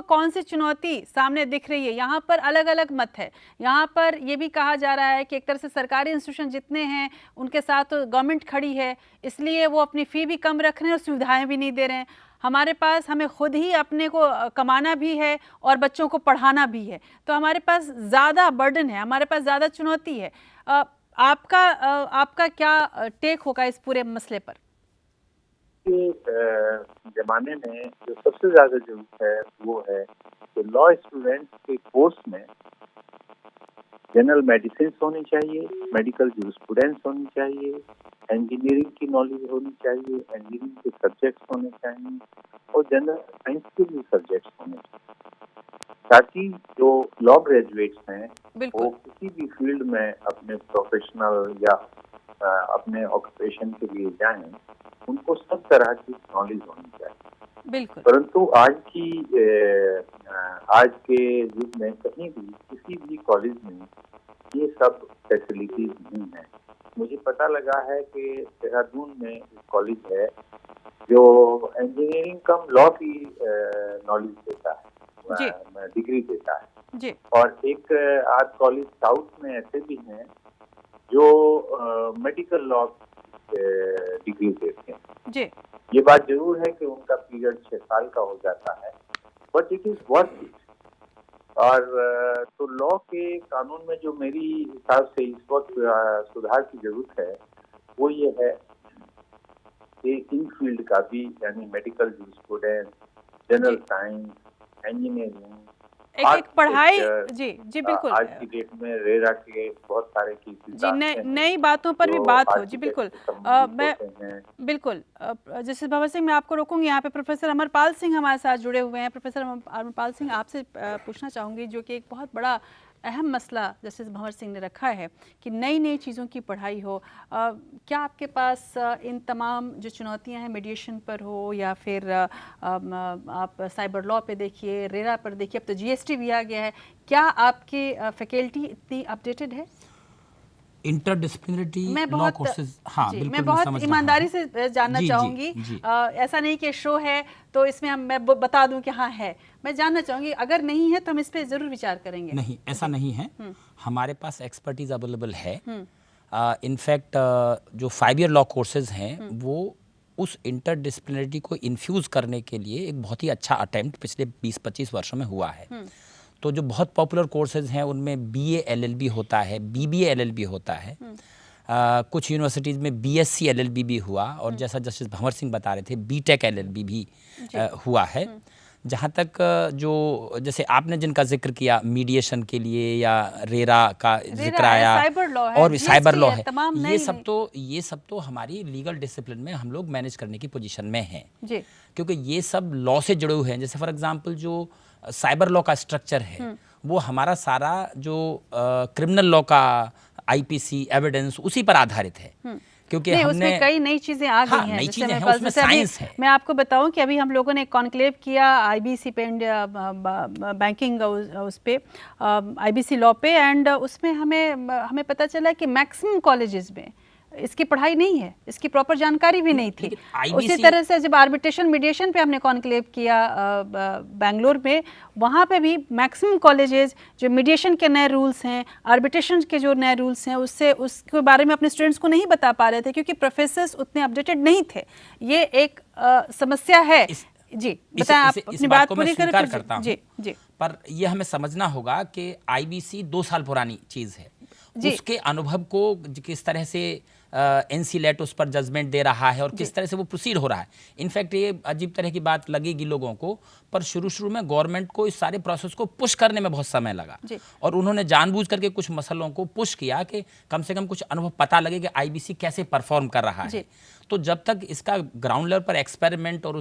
Speaker 1: कौन सी चुनौती सामने दिख रही है? यहाँ पर अलग अलग मत है। यहाँ पर ये भी कहा जा रहा है कि एक तरह से सरकारी इंस्टीट्यूशन जितने हैं उनके साथ तो गवर्नमेंट खड़ी है, इसलिए वो अपनी फ़ी भी कम रख रहे हैं और सुविधाएँ भी नहीं दे रहे हैं। हमारे पास हमें खुद ही अपने को कमाना भी है और बच्चों को पढ़ाना भी है, तो हमारे पास ज़्यादा बर्डन है, हमारे पास ज़्यादा चुनौती है। आपका क्या टेक होगा इस पूरे मसले पर?
Speaker 6: जमाने में जो सबसे ज्यादा जरूरत है वो है कि लॉ स्टूडेंट के कोर्स में
Speaker 9: जनरल मेडिसिन होनी चाहिए, मेडिकल जूरिस्प्रूडेंस होनी चाहिए, इंजीनियरिंग की नॉलेज होनी चाहिए, इंजीनियरिंग के सब्जेक्ट्स होने चाहिए और जनरल साइंस के भी सब्जेक्ट्स होने चाहिए, ताकि जो लॉ ग्रेजुएट्स हैं वो किसी भी फील्ड में अपने प्रोफेशनल या अपने ऑक्यूपेशन के लिए जाएं, उनको सब तरह की नॉलेज होनी चाहिए।
Speaker 1: बिल्कुल।
Speaker 9: परंतु आज के युग में कहीं भी किसी भी कॉलेज में ये सब फैसिलिटीज नहीं है। मुझे पता लगा है कि देहरादून में एक कॉलेज है जो इंजीनियरिंग कम लॉ की नॉलेज देता है, डिग्री देता है
Speaker 1: जी।
Speaker 9: और एक आध कॉलेज साउथ में ऐसे भी हैं जो मेडिकल लॉ डिग्री देते हैं
Speaker 1: जी।
Speaker 9: ये बात जरूर है कि उनका पीरियड 6 साल का हो जाता है, but it is worth it. और तो लॉ के कानून में जो मेरी हिसाब से इस वक्त सुधार की जरूरत है वो ये है कि इन फील्ड का भी, यानी medical jurisprudence, general science, engineering,
Speaker 1: एक पढ़ाई जी बिल्कुल।
Speaker 9: आज की डेट में रेरा के बहुत सारे
Speaker 1: जी नई बातों पर भी बात हो। जी बिल्कुल। मैं बिल्कुल जस्टिस भंवर सिंह, मैं आपको रोकूंगी। यहाँ पे प्रोफेसर अमरपाल सिंह हमारे साथ जुड़े हुए हैं। प्रोफेसर अमरपाल सिंह, आपसे पूछना चाहूँगी, जो कि एक बहुत बड़ा अहम मसला जस्टिस भंवर सिंह ने रखा है कि नई नई चीज़ों की पढ़ाई हो। क्या आपके पास इन तमाम जो चुनौतियां हैं, मीडिएशन पर हो या फिर आप साइबर लॉ पे देखिए, रेरा पर देखिए, अब तो जीएसटी भी आ गया है, क्या आपकी फैकल्टी इतनी अपडेटेड है?
Speaker 10: इंटरडिसिप्लिनरी लॉ कोर्सेज, हाँ बिल्कुल,
Speaker 1: मैं बहुत ईमानदारी से जानना चाहूँगी। ऐसा नहीं कि शो है तो इसमें मैं बता दूं कि हाँ है, मैं जानना चाहूँगी, अगर नहीं है तो हम इस पे जरूर विचार करेंगे।
Speaker 10: नहीं, ऐसा नहीं है, हमारे पास एक्सपर्टीज अवेलेबल है। इनफैक्ट जो 5 ईयर लॉ कोर्सेज हैं वो उस इंटरडिसिप्लिनरी को इन्फ्यूज़ करने के लिए एक बहुत ही अच्छा अटेम्प्ट पिछले 20-25 वर्षों में हुआ है। तो जो बहुत पॉपुलर कोर्सेज हैं उनमें BA LLB होता है, BBA LLB होता है, कुछ यूनिवर्सिटीज़ में BSc LLB भी हुआ, और जैसा जस्टिस भंवर सिंह बता रहे थे BTech LLB भी हुआ है। जहाँ तक जो जैसे आपने जिनका जिक्र किया मीडिएशन के लिए या रेरा का जिक्र आया और साइबर लॉ है, ये सब तो हमारी लीगल डिसिप्लिन में हम लोग मैनेज करने की पोजीशन में हैं, क्योंकि ये सब लॉ से जुड़े हुए हैं। जैसे फॉर एग्जांपल जो साइबर लॉ का स्ट्रक्चर है वो हमारा सारा जो क्रिमिनल लॉ का IPC एविडेंस उसी पर आधारित है, क्योंकि हमने
Speaker 1: उसमें कई नई चीजें आ गई हैं।
Speaker 10: नई चीजें हैं, उसमें साइंस है।
Speaker 1: मैं आपको बताऊं कि अभी हम लोगों ने कॉन्क्लेव किया IBC पे, बैंकिंग उस पे, IBC लॉ पे, एंड उसमें हमें पता चला कि मैक्सिमम कॉलेजेस में इसकी पढ़ाई नहीं है, इसकी प्रॉपर जानकारी भी नहीं थी। उसी तरह से जब आर्बिट्रेशन मीडिएशन पे हमने कॉन्क्लेव किया बेंगलोर में, वहाँ पे भी मैक्सिमम कॉलेजेस जो मीडिएशन के नए रूल्स हैं, आर्बिट्रेशन के जो नए रूल्स हैं, उसके बारे में अपने स्टूडेंट्स को नहीं बता पा रहे थे, क्योंकि प्रोफेसर्स उतने अपडेटेड नहीं थे। ये एक समस्या है। जी बताएं, आप अपनी बात पूरी करें। जी
Speaker 10: पर यह हमें समझना होगा कि IBC 2 साल पुरानी चीज़ है, उसके अनुभव को किस तरह से NCLAT उस पर जजमेंट दे रहा है और किस तरह से वो प्रोसीड हो रहा है। इनफैक्ट ये अजीब तरह की बात लगेगी लोगों को, पर शुरू में गवर्नमेंट को इस सारे प्रोसेस को पुश करने में बहुत समय लगा, और उन्होंने जानबूझ करके कुछ मसलों को पुश किया कि कम से कम कुछ अनुभव पता लगे कि IBC कैसे परफॉर्म कर रहा है। तो जब तक इसका ग्राउंड लेवल पर एक्सपेरिमेंट और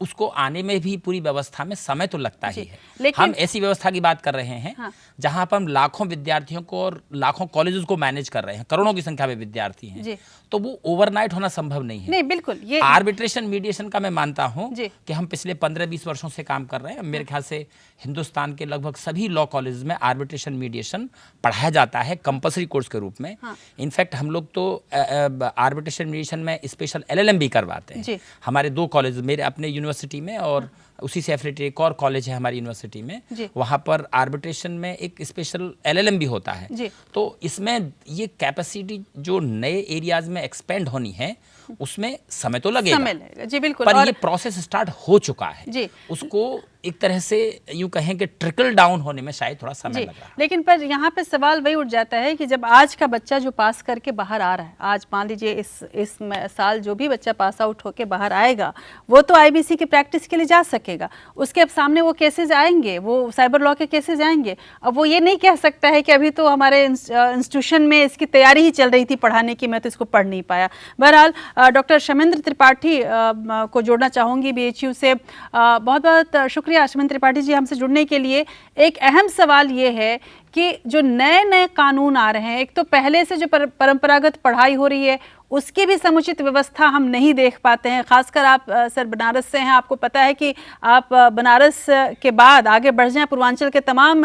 Speaker 10: उसको आने में भी पूरी व्यवस्था में समय तो लगता ही है। हम ऐसी व्यवस्था की बात कर रहे हैं जहां पर हम लाखों विद्यार्थियों को और लाखों कॉलेजेस को मैनेज कर रहे हैं, करोड़ों की संख्या में विद्यार्थी हैं, तो वो ओवरनाइट होना संभव नहीं है।
Speaker 1: नहीं, बिल्कुल। ये
Speaker 10: आर्बिट्रेशन मीडिएशन का मैं मानता हूं कि हम पिछले 15-20 वर्षों से काम कर रहे हैं। मेरे ख्याल से हिंदुस्तान के लगभग सभी लॉ कॉलेज में आर्बिट्रेशन मीडिएशन पढ़ाया जाता है कंपल्सरी कोर्स के रूप में। इनफैक्ट हम लोग तो आर्बिट्रेशन मीडिएशन में स्पेशल LLM भी करवाते हैं। हमारे 2 कॉलेज, मेरे अपने यूनिवर्सिटी में और उसी से एफिलिएटेड एक और कॉलेज है हमारी यूनिवर्सिटी में, वहाँ पर आर्बिट्रेशन में एक स्पेशल LLM भी होता है। तो इसमें ये कैपेसिटी जो नए एरियाज में एक्सपेंड होनी है उसमें समय तो लगेगा।
Speaker 1: जी बिल्कुल।
Speaker 10: पर ये प्रोसेस स्टार्ट हो चुका है, उसको एक तरह से यूँ कहें कि ट्रिकल डाउन होने में शायद थोड़ा समय लगा।
Speaker 1: लेकिन पर यहाँ पे सवाल वही उठ जाता है कि जब आज का बच्चा जो पास करके बाहर आ रहा है, आज मान लीजिए इस साल जो भी बच्चा पास आउट होके बाहर आएगा वो तो आईबीसी की प्रैक्टिस के लिए जा सकेगा, उसके सामने वो केसेस आएंगे, वो साइबर लॉ के केसेस आएंगे। अब वो ये नहीं कह सकता है कि अभी तो हमारे इंस्टीट्यूशन में इसकी तैयारी ही चल रही थी पढ़ाने की, मैं तो इसको पढ़ नहीं पाया। बहरहाल डॉक्टर शमेंद्र त्रिपाठी को जोड़ना चाहूँगी BHU से। बहुत बहुत शुक्रिया शमेंद्र त्रिपाठी जी हमसे जुड़ने के लिए। एक अहम सवाल ये है कि जो नए नए कानून आ रहे हैं, एक तो पहले से जो परंपरागत पढ़ाई हो रही है उसकी भी समुचित व्यवस्था हम नहीं देख पाते हैं। खासकर आप सर बनारस से हैं, आपको पता है कि आप बनारस के बाद आगे बढ़ जाएं, पूर्वांचल के तमाम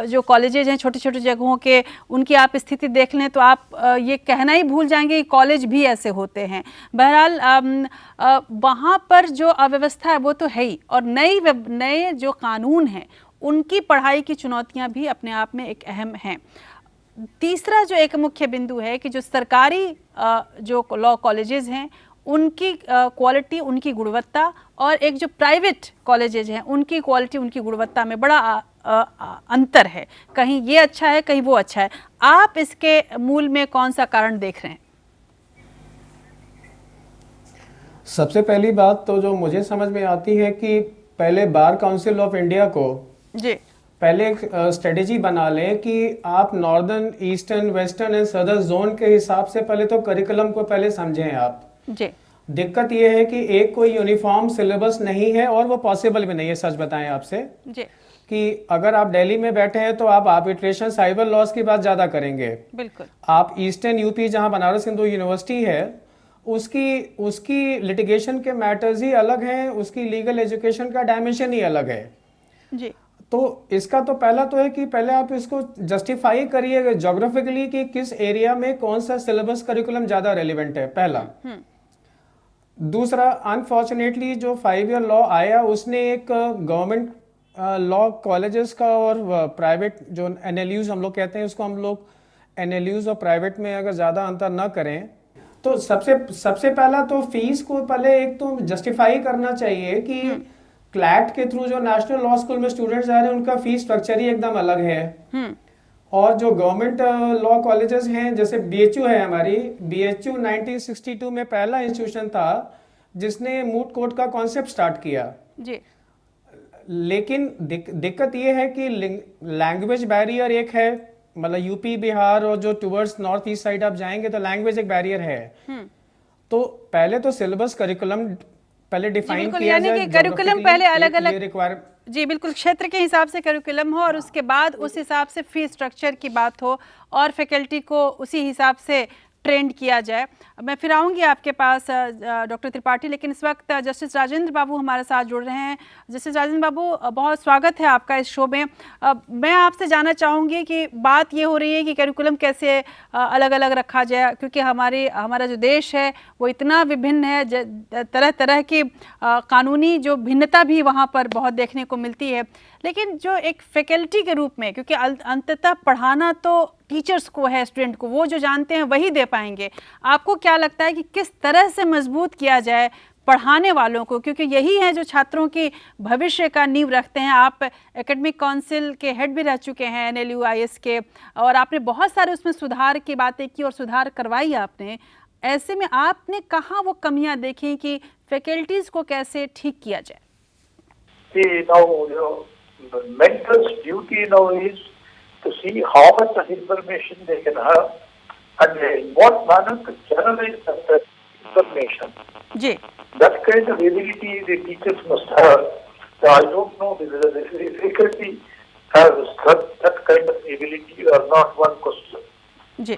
Speaker 1: जो कॉलेजेज हैं छोटी छोटी जगहों के, उनकी आप स्थिति देख लें तो आप ये कहना ही भूल जाएंगे कि कॉलेज भी ऐसे होते हैं। बहरहाल वहाँ पर जो अव्यवस्था है वो तो है ही, और नए जो कानून हैं उनकी पढ़ाई की चुनौतियाँ भी अपने आप में एक अहम हैं। तीसरा जो एक मुख्य बिंदु है कि जो सरकारी जो लॉ कॉलेजेस हैं उनकी क्वालिटी, उनकी गुणवत्ता, और एक जो प्राइवेट कॉलेजेस हैं उनकी क्वालिटी, उनकी गुणवत्ता में बड़ा अंतर है। कहीं ये अच्छा है, कहीं वो अच्छा है। आप इसके मूल में कौन सा कारण देख रहे हैं?
Speaker 11: सबसे पहली बात तो जो मुझे समझ में आती है कि पहले बार काउंसिल ऑफ इंडिया को
Speaker 1: जी
Speaker 11: पहले एक स्ट्रेटेजी बना लें कि आप northern, eastern, western and southern zone के हिसाब से पहले तो करिकुलम को पहले समझें आप।
Speaker 1: जी
Speaker 11: दिक्कत ये है कि एक कोई यूनिफॉर्म सिलेबस नहीं है और वो पॉसिबल भी नहीं है। सच बताएं आपसे
Speaker 1: जी
Speaker 11: कि अगर आप दिल्ली में बैठे हैं तो आप आर्बिट्रेशन, साइबर लॉस की बात ज्यादा करेंगे।
Speaker 1: बिल्कुल।
Speaker 11: आप ईस्टर्न यूपी जहां बनारस हिंदू यूनिवर्सिटी है उसकी लिटिगेशन के मैटर्स ही अलग हैं, उसकी लीगल एजुकेशन का डायमेंशन ही अलग है
Speaker 1: जी।
Speaker 11: तो इसका तो पहला तो है कि पहले आप इसको जस्टिफाई करिए ज्योग्राफिकली कि किस एरिया में कौन सा सिलेबस करिकुलम ज्यादा रेलिवेंट है, पहला। दूसरा, अनफॉर्चुनेटली जो 5 ईयर लॉ आया उसने एक गवर्नमेंट लॉ कॉलेजेस का और प्राइवेट जो NLUs हम लोग कहते हैं, उसको हम लोग NLUs और प्राइवेट में अगर ज्यादा अंतर न करें तो सबसे पहला तो फीस को पहले एक तो जस्टिफाई करना चाहिए कि क्लैट के थ्रू जो नेशनल लॉ स्कूल में स्टूडेंट्स आ रहे हैं उनका फीस स्ट्रक्चर ही एकदम अलग है। और जो गवर्नमेंट लॉ कॉलेजेस हैं जैसे BHU है हमारी, BHU 1962 में पहला इंस्टीट्यूशन था जिसने मूट कोर्ट का कॉन्सेप्ट स्टार्ट किया
Speaker 1: जी।
Speaker 11: लेकिन दिक्कत ये है कि लैंग्वेज बैरियर एक है, मतलब यूपी, बिहार और जो टुवर्ड्स नॉर्थ ईस्ट साइड आप जाएंगे तो लैंग्वेज एक बैरियर है। तो पहले तो सिलेबस करिकुलम पहले डिफाइन किया जाए,
Speaker 1: करिकुलम पहले अलग-अलग जी बिल्कुल क्षेत्र के हिसाब से करिकुलम हो और उसके बाद उस हिसाब से फीस स्ट्रक्चर की बात हो और फैकल्टी को उसी हिसाब से ट्रेंड किया जाए। मैं फिर आऊँगी आपके पास डॉक्टर त्रिपाठी, लेकिन इस वक्त जस्टिस राजेंद्र बाबू हमारे साथ जुड़ रहे हैं। जस्टिस राजेंद्र बाबू, बहुत स्वागत है आपका इस शो में। मैं आपसे जानना चाहूँगी कि बात ये हो रही है कि करिकुलम कैसे अलग अलग रखा जाए, क्योंकि हमारा जो देश है वो इतना विभिन्न है, तरह तरह की कानूनी जो भिन्नता भी वहाँ पर बहुत देखने को मिलती है। लेकिन जो एक फैकल्टी के रूप में, क्योंकि अंततः पढ़ाना तो टीचर्स को है, स्टूडेंट को, वो जो जानते हैं वही दे पाएंगे। आपको क्या लगता है कि किस तरह से मजबूत किया जाए पढ़ाने वालों को, क्योंकि यही है जो छात्रों की भविष्य का नींव रखते हैं। आप एकेडमिक काउंसिल के हेड भी रह चुके हैं NLU IS के, और आपने बहुत सारे उसमें सुधार की बातें की और सुधार करवाई आपने। ऐसे में आपने कहाँ वो कमियाँ देखी कि फैकल्टीज को कैसे ठीक किया जाए?
Speaker 6: The mentor's duty now is to see how much of information they can have and in what manner to channelize that information.
Speaker 1: Ji.
Speaker 6: That kind of ability the teachers must have. So I don't know whether the faculty has that kind of ability or not. One question.
Speaker 1: Ji.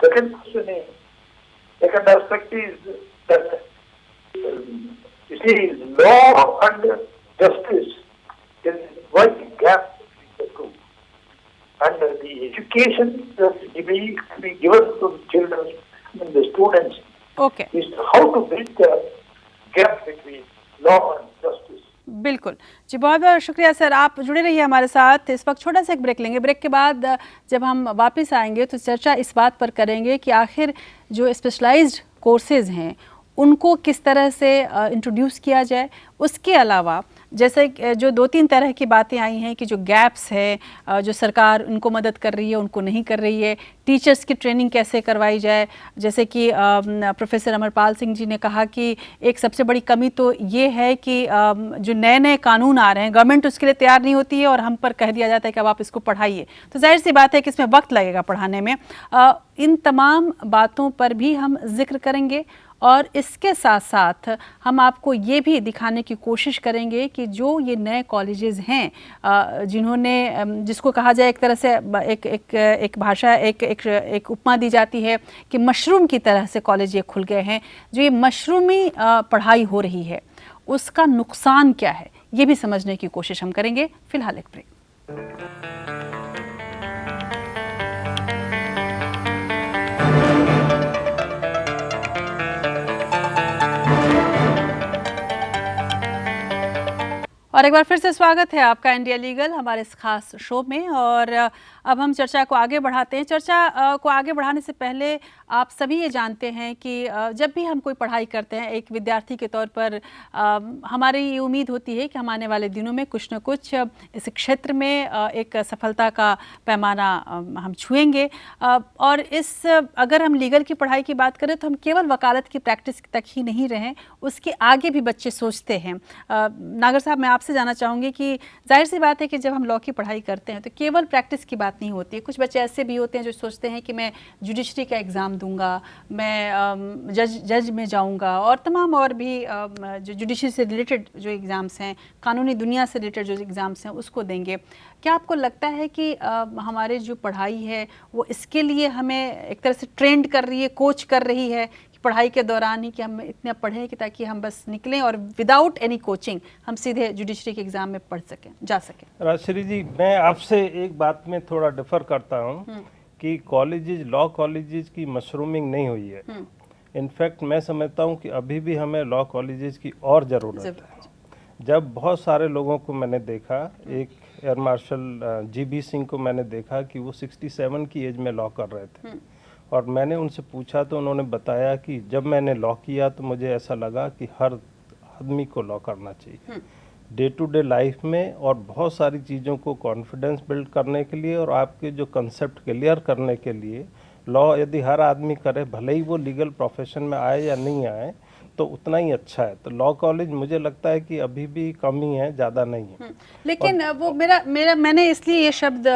Speaker 6: Second aspect is that you see law and justice. There is a wide gap between the two. And the education that is being given to the children and the students is how to bridge the gap between law and justice.
Speaker 1: बिल्कुल जी, बहुत बहुत शुक्रिया सर, आप जुड़े रहिए हमारे साथ। इस वक्त छोटा सा एक ब्रेक लेंगे। ब्रेक के बाद जब हम वापस आएंगे तो चर्चा इस बात पर करेंगे कि आखिर जो स्पेशलाइज्ड कोर्सेज हैं उनको किस तरह से इंट्रोड्यूस किया जाए। उसके अलावा जैसे जो 2-3 तरह की बातें आई हैं कि जो गैप्स है, जो सरकार उनको मदद कर रही है, उनको नहीं कर रही है, टीचर्स की ट्रेनिंग कैसे करवाई जाए। जैसे कि प्रोफेसर अमरपाल सिंह जी ने कहा कि एक सबसे बड़ी कमी तो ये है कि जो नए नए कानून आ रहे हैं, गवर्नमेंट उसके लिए तैयार नहीं होती है और हम पर कह दिया जाता है कि अब आप इसको पढ़ाइए। तो जाहिर सी बात है कि इसमें वक्त लगेगा पढ़ाने में। इन तमाम बातों पर भी हम जिक्र करेंगे और इसके साथ साथ हम आपको ये भी दिखाने की कोशिश करेंगे कि जो ये नए कॉलेजेस हैं, जिन्होंने, जिसको कहा जाए एक तरह से एक भाषा, एक उपमा दी जाती है कि मशरूम की तरह से कॉलेज ये खुल गए हैं, जो ये मशरूमी पढ़ाई हो रही है उसका नुकसान क्या है, ये भी समझने की कोशिश हम करेंगे। फिलहाल एक ब्रेक। और एक बार फिर से स्वागत है आपका इंडिया लीगल हमारे इस खास शो में। और अब हम चर्चा को आगे बढ़ाते हैं। चर्चा को आगे बढ़ाने से पहले आप सभी ये जानते हैं कि जब भी हम कोई पढ़ाई करते हैं, एक विद्यार्थी के तौर पर हमारी ये उम्मीद होती है कि हम आने वाले दिनों में कुछ न कुछ इस क्षेत्र में एक सफलता का पैमाना हम छुएंगे। और अगर हम लीगल की पढ़ाई की बात करें तो हम केवल वकालत की प्रैक्टिस तक ही नहीं रहें, उसके आगे भी बच्चे सोचते हैं। नागर साहब, मैं आपसे जानना चाहूँगी कि जाहिर सी बात है कि जब हम लॉ की पढ़ाई करते हैं तो केवल प्रैक्टिस की बात नहीं होती है। कुछ बच्चे ऐसे भी होते हैं जो सोचते हैं कि मैं जुडिशरी का एग्ज़ाम दूंगा, मैं जज में जाऊंगा और तमाम और भी जो जुडिशरी से रिलेटेड जो एग्ज़ाम्स हैं, कानूनी दुनिया से रिलेटेड जो एग्ज़ाम्स हैं उसको देंगे। क्या आपको लगता है कि हमारे जो पढ़ाई है वो इसके लिए हमें एक तरह से ट्रेंड कर रही है, कोच कर रही है पढ़ाई के दौरान ही कि हम इतना पढ़ें कि ताकि हम बस निकलें और विदाउट एनी कोचिंग हम सीधे जुडिशरी के एग्जाम में पढ़ सकें, जा सकें?
Speaker 7: राजश्री जी, मैं आपसे एक बात में थोड़ा डिफर करता हूं कि कॉलेजेस, लॉ कॉलेजेस की मशरूमिंग नहीं हुई है। इनफैक्ट मैं समझता हूं कि अभी भी हमें लॉ कॉलेजेस की और ज़रूरत है। जब बहुत सारे लोगों को मैंने देखा, एक एयर मार्शल GB सिंह को मैंने देखा कि वो 67 की एज में लॉ कर रहे थे और मैंने उनसे पूछा तो उन्होंने बताया कि जब मैंने लॉ किया तो मुझे ऐसा लगा कि हर आदमी को लॉ करना चाहिए डे टू डे लाइफ में, और बहुत सारी चीज़ों को कॉन्फिडेंस बिल्ड करने के लिए और आपके जो कंसेप्ट क्लियर करने के लिए लॉ यदि हर आदमी करे, भले ही वो लीगल प्रोफेशन में आए या नहीं आए, तो उतना ही अच्छा है। तो लॉ कॉलेज मुझे लगता है कि अभी भी कमी है, ज़्यादा नहीं है।
Speaker 1: लेकिन वो मैंने इसलिए ये शब्द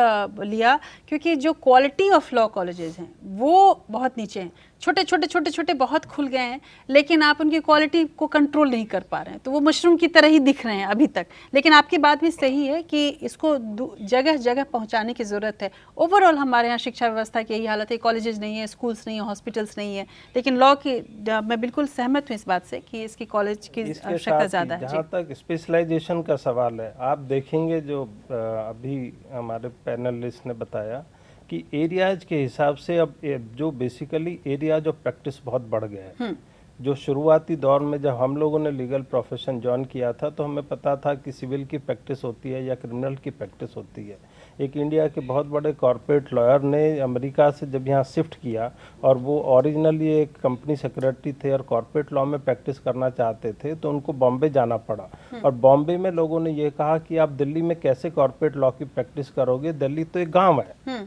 Speaker 1: लिया क्योंकि जो क्वालिटी ऑफ लॉ कॉलेजेस हैं वो बहुत नीचे हैं। छोटे बहुत खुल गए हैं लेकिन आप उनकी क्वालिटी को कंट्रोल नहीं कर पा रहे हैं, तो वो मशरूम की तरह ही दिख रहे हैं अभी तक। लेकिन आपकी बात भी सही है कि इसको जगह जगह पहुंचाने की ज़रूरत है। ओवरऑल हमारे यहाँ शिक्षा व्यवस्था की यही हालत है, कॉलेजेस नहीं है, स्कूल्स नहीं है, हॉस्पिटल्स नहीं है। लेकिन लॉ की मैं बिल्कुल सहमत हूँ इस बात से कि इसकी कॉलेज की आवश्यकता ज़्यादा है।
Speaker 7: जहाँ तक स्पेशलाइजेशन का सवाल है, आप देखेंगे जो अभी हमारे पैनलिस्ट ने बताया कि एरियाज के हिसाब से अब जो बेसिकली एरियाज ऑफ प्रैक्टिस बहुत बढ़ गए हैं। जो शुरुआती दौर में जब हम लोगों ने लीगल प्रोफेशन ज्वाइन किया था तो हमें पता था कि सिविल की प्रैक्टिस होती है या क्रिमिनल की प्रैक्टिस होती है। एक इंडिया के बहुत बड़े कॉरपोरेट लॉयर ने अमेरिका से जब यहाँ शिफ्ट किया और वो ओरिजिनली एक कंपनी सेक्रेटरी थे और कॉरपोरेट लॉ में प्रैक्टिस करना चाहते थे, तो उनको बॉम्बे जाना पड़ा। और बॉम्बे में लोगों ने ये कहा कि आप दिल्ली में कैसे कॉरपोरेट लॉ की प्रैक्टिस करोगे, दिल्ली तो एक गाँव है।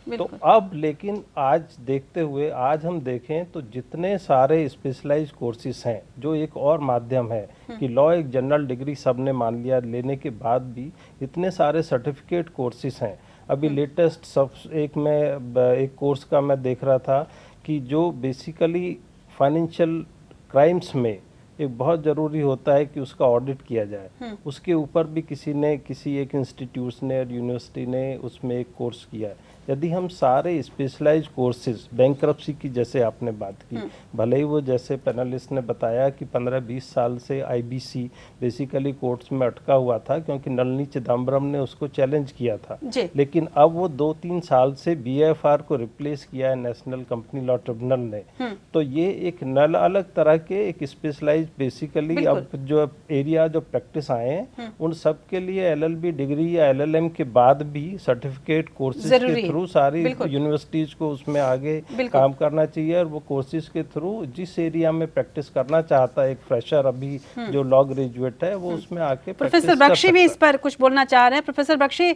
Speaker 7: तो अब लेकिन आज देखते हुए, आज हम देखें तो जितने सारे स्पेशलाइज कोर्सेज हैं, जो एक और माध्यम है कि लॉ एक जनरल डिग्री सबने मान लिया, लेने के बाद भी इतने सारे सर्टिफिकेट कोर्सेज हैं। अभी लेटेस्ट एक कोर्स का मैं देख रहा था कि जो बेसिकली फाइनेंशियल क्राइम्स में एक बहुत ज़रूरी होता है कि उसका ऑडिट किया जाए, उसके ऊपर भी किसी एक इंस्टीट्यूट ने और यूनिवर्सिटी ने उसमें एक कोर्स किया है। यदि हम सारे स्पेशलाइज कोर्सेज, बैंक्रप्सी की जैसे आपने बात की, भले ही वो जैसे पैनलिस्ट ने बताया कि 15-20 साल से IBC बेसिकली कोर्ट्स में अटका हुआ था क्योंकि नलिनी चिदम्बरम ने उसको चैलेंज किया था, लेकिन अब वो 2-3 साल से BIFR को रिप्लेस किया है नेशनल कंपनी लॉ ट्रिब्यूनल ने। तो ये एक अलग तरह के एक स्पेशलाइज बेसिकली अब जो एरिया जो प्रैक्टिस आए हैं उन सब के लिए LLB डिग्री या LLM के बाद भी सर्टिफिकेट कोर्सेज के थ्रू सारी यूनिवर्सिटीज को उसमें आगे काम करना चाहिए, और वो कोर्सेज के थ्रू जिस एरिया में प्रैक्टिस करना चाहता है एक फ्रेशर अभी जो लॉ ग्रेजुएट है, वो उसमें आके
Speaker 1: प्रोफेसर बख्शी भी इस पर कुछ बोलना चाह रहे हैं। प्रोफेसर बख्शी,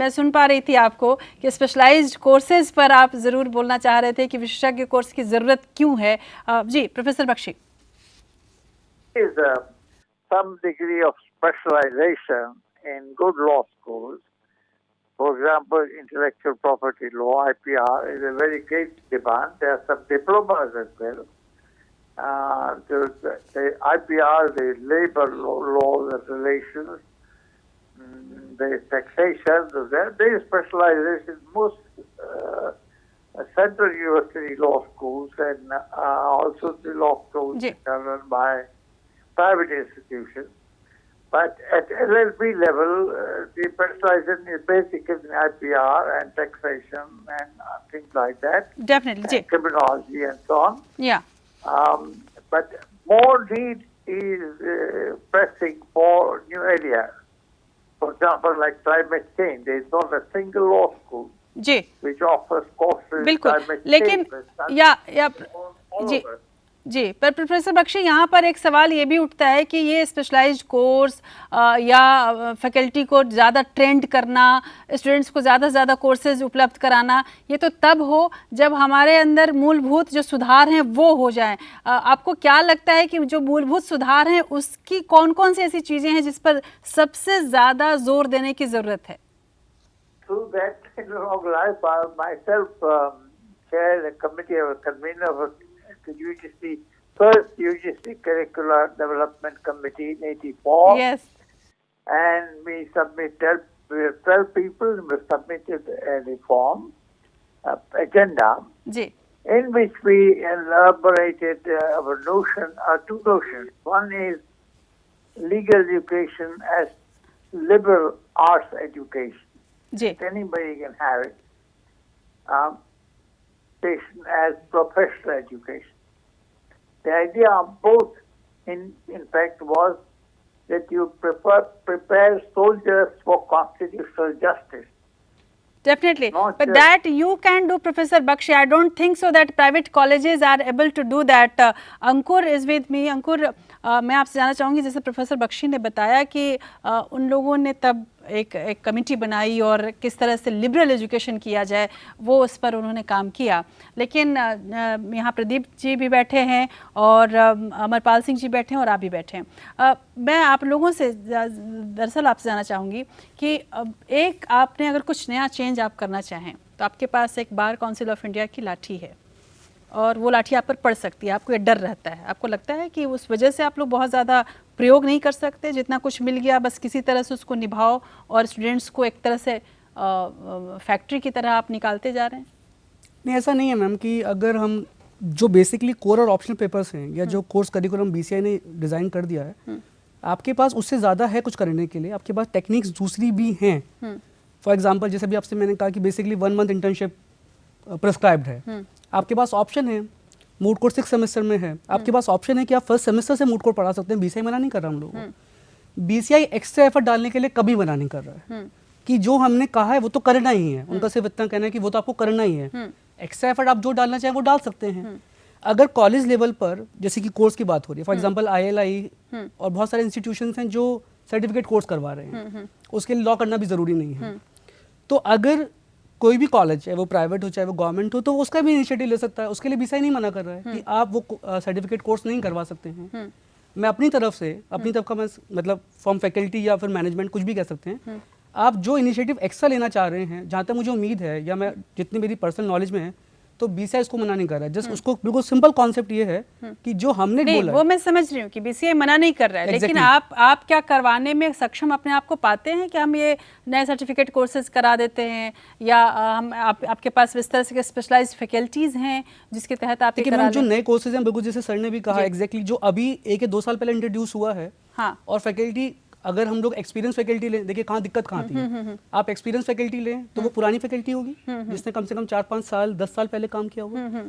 Speaker 1: मैं सुन पा रही थी आपको कि स्पेशलाइज्ड कोर्सेज पर आप जरूर बोलना चाह रहे थे कि विशेषज्ञ कोर्स की जरूरत क्यों है। जी professor Bakshi.
Speaker 6: Some degree of specialization in good law schools. For example, intellectual property law, IPR, is a very great demand. There are some diplomas as well. The IPR, the labor law, the relations, the taxation, there is specialization. Most central university law schools and also the law schools are run by private institutions, but at LLB level, the specialization is basically in IPR and taxation and things like that.
Speaker 1: Definitely,
Speaker 6: criminology and so on.
Speaker 1: Yeah.
Speaker 6: But more need is pressing for new areas. For example, like climate change, there is not a single law school which offers courses.
Speaker 1: बिल्कुल, लेकिन जी पर प्रोफेसर बख्शी, यहाँ पर एक सवाल ये भी उठता है कि ये स्पेशलाइज्ड कोर्स या फैकल्टी को ज़्यादा ट्रेंड करना, स्टूडेंट्स को ज़्यादा से ज़्यादा कोर्सेज उपलब्ध कराना, ये तो तब हो जब हमारे अंदर मूलभूत जो सुधार हैं वो हो जाएं। आपको क्या लगता है कि जो मूलभूत सुधार हैं उसकी कौन कौन सी ऐसी चीज़ें हैं जिस पर सबसे ज़्यादा जोर देने की ज़रूरत है?
Speaker 6: Through that, in long life, I myself chaired a committee or convener of the UGC, first UGC Curricular Development Committee in 1984.
Speaker 1: Yes.
Speaker 6: And we submitted, we were 12 people, and we submitted a reform agenda in which we elaborated our notion, two notions. One is legal education as liberal arts education. Anybody can have it. As professional education. The idea of both, in fact, was that you prepare soldiers for constitutional justice.
Speaker 1: Definitely, but that you can do, Professor Bakshi. I don't think so that private colleges are able to do that. Ankur is with me. Ankur, मैं आपसे जानना चाहूँगी, जैसे प्रोफेसर बख्शी ने बताया कि उन लोगों ने तब एक कमेटी बनाई और किस तरह से लिबरल एजुकेशन किया जाए वो उस पर उन्होंने काम किया। लेकिन यहाँ प्रदीप जी भी बैठे हैं और अमरपाल सिंह जी बैठे हैं और आप भी बैठे हैं। मैं आप लोगों से दरअसल आपसे जानना चाहूँगी कि एक आपने अगर कुछ नया चेंज आप करना चाहें तो आपके पास एक बार काउंसिल ऑफ इंडिया की लाठी है और वो लाठी आप पर पड़ सकती है, आपको ये डर रहता है, आपको लगता है कि उस वजह से आप लोग बहुत ज़्यादा प्रयोग नहीं कर सकते, जितना कुछ मिल गया बस किसी तरह से उसको निभाओ और स्टूडेंट्स को एक तरह से फैक्ट्री की तरह आप निकालते जा रहे हैं?
Speaker 4: नहीं, ऐसा नहीं है मैम कि अगर हम जो बेसिकली कोर और ऑप्शनल पेपर्स हैं या जो कोर्स करिकुलम BCI ने डिज़ाइन कर दिया है, आपके पास उससे ज़्यादा है कुछ करने के लिए, आपके पास टेक्निक्स दूसरी भी हैं। फॉर एग्जाम्पल, जैसे भी आपसे मैंने कहा कि बेसिकली 1 मंथ इंटर्नशिप प्रिस्क्राइब्ड है, आपके पास ऑप्शन है, मूड कोर्स 6 सेमेस्टर में है, आपके पास ऑप्शन है कि आप फर्स्ट सेमेस्टर से मूड कोर्स पढ़ा सकते हैं। BCI मना नहीं कर रहा हम लोगों को, BCI एक्स्ट्रा एफर्ट डालने के लिए कभी मना नहीं कर रहा है कि जो हमने कहा है वो तो करना ही है, उनका सिर्फ इतना कहना है कि वो तो आपको करना ही है, एक्स्ट्रा एफर्ट आप जो डालना चाहें वो डाल सकते हैं। अगर कॉलेज लेवल पर जैसे कि कोर्स की बात हो रही है, फॉर एग्जाम्पल ILI और बहुत सारे इंस्टीट्यूशंस हैं जो सर्टिफिकेट कोर्स करवा रहे हैं, उसके लिए लॉ करना भी ज़रूरी नहीं है। तो अगर कोई भी कॉलेज है, वो प्राइवेट हो चाहे वो गवर्नमेंट हो, तो उसका भी इनिशिएटिव ले सकता है, उसके लिए BCI नहीं मना कर रहा है कि आप वो सर्टिफिकेट कोर्स नहीं करवा सकते हैं। मैं अपनी तरफ का मैं मतलब फ्रॉम फैकल्टी या फिर मैनेजमेंट कुछ भी कह सकते हैं, आप जो इनिशिएटिव एक्स्ट्रा लेना चाह रहे हैं, जहाँ तक मुझे उम्मीद है या मैं जितनी मेरी पर्सनल नॉलेज में है, तो BCI इसको मना नहीं कर रहा है। जस्ट उसको बिल्कुल सिंपल कॉन्सेप्ट ये है कि जो हमने बोला
Speaker 1: वो मैं समझ रही हूँ कि BCI मना नहीं कर रहा है, लेकिन आप क्या करवाने में सक्षम अपने आप को पाते हैं कि हम ये नए सर्टिफिकेट कोर्सेज करा देते हैं या हम आपके पास इस तरह से स्पेशलाइज्ड फैकल्टीज हैं जिसके तहत आप
Speaker 4: जो नए कोर्सेज हैं, बिल्कुल जैसे सर ने भी कहा एग्जैक्टली, जो अभी 1 या 2 साल पहले इंट्रोड्यूस हुआ है, और फैकल्टी अगर हम लोग एक्सपीरियंस फैकल्टी लें, देखिए कहाँ दिक्कत कहाँ थी, आप एक्सपीरियंस फैकल्टी लें तो वो पुरानी फैकल्टी होगी जिसने कम से कम 4-5 साल 10 साल पहले काम किया होगा,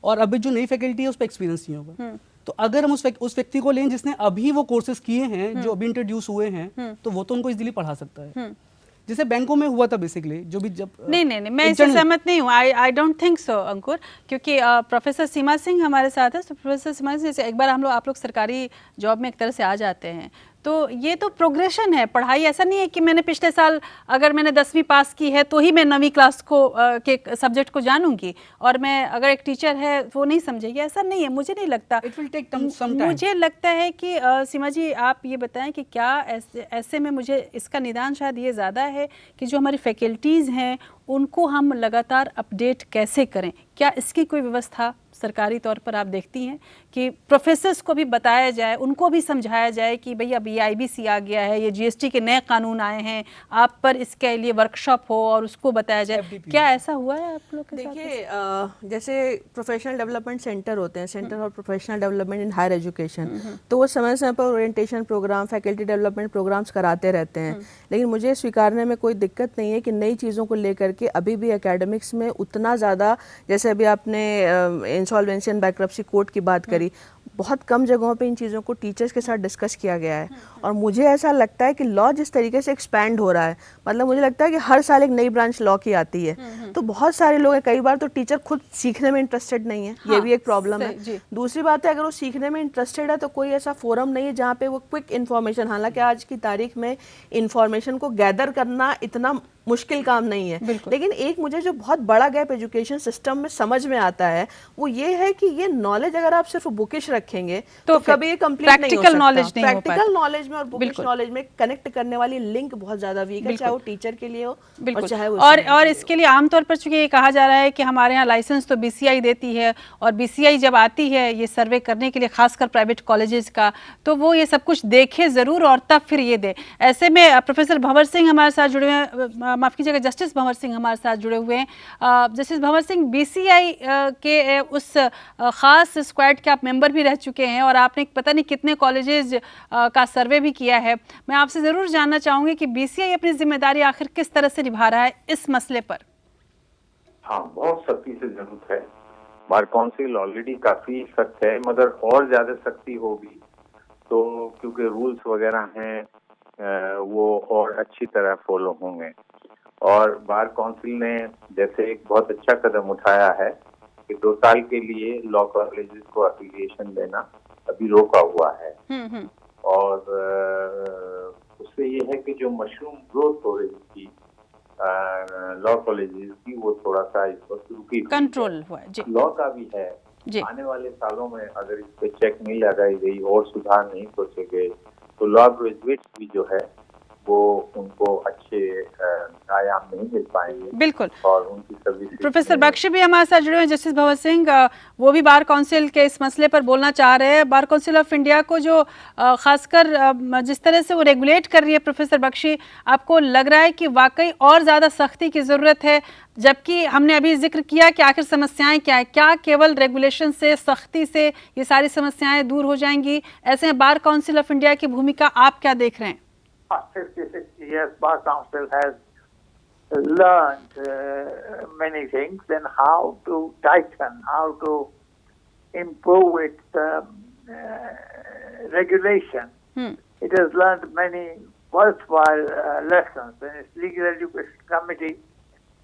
Speaker 4: और अभी जो नई फैकल्टी है उस पर एक्सपीरियंस नहीं होगा। तो अगर हम उस व्यक्ति को लें जिसने अभी वो कोर्सेज किए हैं जो अभी इंट्रोड्यूस हुए हैं, तो वो तो उनको इजीली पढ़ा सकता है। जैसे बैंकों में हुआ था बेसिकली, जो भी जब
Speaker 1: नहीं, मैं इससे सहमत नहीं हूँ। आई डोंट थिंक सो अंकुर, क्योंकि प्रोफेसर सीमा सिंह हमारे साथ है। तो प्रोफेसर सीमा सिंह, जैसे एक बार आप लोग सरकारी जॉब में एक तरह से आ जाते हैं, तो ये तो प्रोग्रेशन है पढ़ाई। ऐसा नहीं है कि मैंने पिछले साल अगर मैंने 10वीं पास की है तो ही मैं 9वीं क्लास को के सब्जेक्ट को जानूंगी, और मैं अगर एक टीचर है वो नहीं समझेगी, ऐसा नहीं है। मुझे नहीं लगता।
Speaker 4: It will take some time.
Speaker 1: मुझे लगता है कि सीमा जी आप ये बताएं कि क्या ऐसे में मुझे इसका निदान शायद ये ज़्यादा है कि जो हमारी फैकल्टीज़ हैं उनको हम लगातार अपडेट कैसे करें। क्या इसकी कोई व्यवस्था सरकारी तौर पर आप देखती हैं कि प्रोफेसर्स को भी बताया जाए, उनको भी समझाया जाए कि भैया अब ये IBC आ गया है, ये GST के नए कानून आए हैं, आप पर इसके लिए वर्कशॉप हो और उसको बताया जाए। क्या ऐसा हुआ है आप लोग के साथ?
Speaker 5: देखिए, जैसे प्रोफेशनल डेवलपमेंट सेंटर होते हैं, centre for professional development in higher education, तो वो समय समय पर orientation programme, faculty development programmes कराते रहते हैं। लेकिन मुझे स्वीकारने में कोई दिक्कत नहीं है कि नई चीज़ों को लेकर के अभी भी एकेडमिक्स में उतना ज़्यादा, जैसे अभी आपने इंसॉल्वेंसी एंड बैंक्रप्सी कोड की बात करी, बहुत कम जगहों पे इन चीज़ों को टीचर्स के साथ डिस्कस किया गया है। और मुझे ऐसा लगता है कि लॉ जिस तरीके से एक्सपैंड हो रहा है, मतलब मुझे लगता है कि हर साल एक नई ब्रांच लॉ की आती है, तो बहुत सारे लोग हैं, कई बार तो टीचर खुद सीखने में इंटरेस्टेड नहीं है। ये भी एक प्रॉब्लम है। दूसरी बात है, अगर वो सीखने में इंटरेस्टेड है तो कोई ऐसा फोरम नहीं है जहाँ पे वो क्विक इन्फॉर्मेशन, हालांकि आज की तारीख में इन्फॉर्मेशन को गैदर करना इतना मुश्किल काम नहीं है, लेकिन एक मुझे जो बहुत बड़ा गैप एजुकेशन सिस्टम में समझ में आता है वो ये है कि ये नॉलेज अगर आप सिर्फ बुकिश रखेंगे तो कभी ये कंप्लीट नहीं हो सकता। प्रैक्टिकल नॉलेज में और बुकिश नॉलेज में कनेक्ट करने वाली लिंक बहुत ज्यादा वीक है, चाहे वो टीचर के लिए हो और चाहे वो
Speaker 1: और इसके लिए आमतौर पर चूंकि ये कहा जा रहा है कि हमारे यहाँ लाइसेंस तो BCI देती है, और BCI जब आती है ये सर्वे करने के लिए खासकर प्राइवेट कॉलेजेस का, तो वो ये सब कुछ देखे जरूर और तब फिर ये दे। ऐसे में प्रोफेसर भंवर सिंह हमारे साथ जुड़े हैं, माफ़ कीजिएगा जस्टिस भंवर सिंह हमारे साथ जुड़े हुए हैं। जस्टिस भंवर सिंह, BCI के उस ख़ास स्क्वाड के आप मेंबर भी रह चुके हैं और आपने पता नहीं कितने कॉलेजेस का सर्वे भी किया है। मैं आपसे ज़रूर जानना चाहूँगी कि BCI अपनी जिम्मेदारी आखिर किस तरह से निभा रहा है इस मसले पर।
Speaker 9: हाँ, बहुत सख्ती से जरूरत है। बार काउंसिल ऑलरेडी काफ़ी सख्त है, मगर और ज़्यादा सख्ती होगी तो क्योंकि रूल्स वगैरह हैं वो और अच्छी तरह फॉलो होंगे। और बार काउंसिल ने जैसे एक बहुत अच्छा कदम उठाया है कि 2 साल के लिए लॉ कॉलेजेस को एफिलिएशन देना अभी रोका हुआ है। और उससे ये है कि जो मशरूम ग्रोथ हो रही थी लॉ कॉलेजेस की, वो थोड़ा सा इस वक्त रुकी, कंट्रोल हुआ जी। लॉ का भी है जी। आने वाले सालों में अगर इस पे चेक नहीं लगाई गई और सुधार नहीं सोचे गए तो लॉ ग्रेजुएट्स भी जो है वो उनको अच्छे आयाम नहीं मिल पाएंगे।
Speaker 1: बिल्कुल।
Speaker 9: और उनकी सर्विस।
Speaker 1: प्रोफेसर बख्शी भी हमारे साथ जुड़े हुए हैं, जस्टिस भंवर सिंह, वो भी बार काउंसिल के इस मसले पर बोलना चाह रहे हैं। बार काउंसिल ऑफ इंडिया को जो खासकर जिस तरह से वो रेगुलेट कर रही है, प्रोफेसर बख्शी, आपको लग रहा है कि वाकई और ज़्यादा सख्ती की ज़रूरत है? जबकि हमने अभी जिक्र किया कि आखिर समस्याएं क्या है, क्या केवल रेगुलेशन से, सख्ती से ये सारी समस्याएं दूर हो जाएंगी? ऐसे में बार काउंसिल ऑफ इंडिया की भूमिका आप क्या देख रहे हैं?
Speaker 6: 50-60 years, Bar Council has learned many things and how to tighten, how to improve its regulation. It has learned many worthwhile lessons, and its Legal Education Committee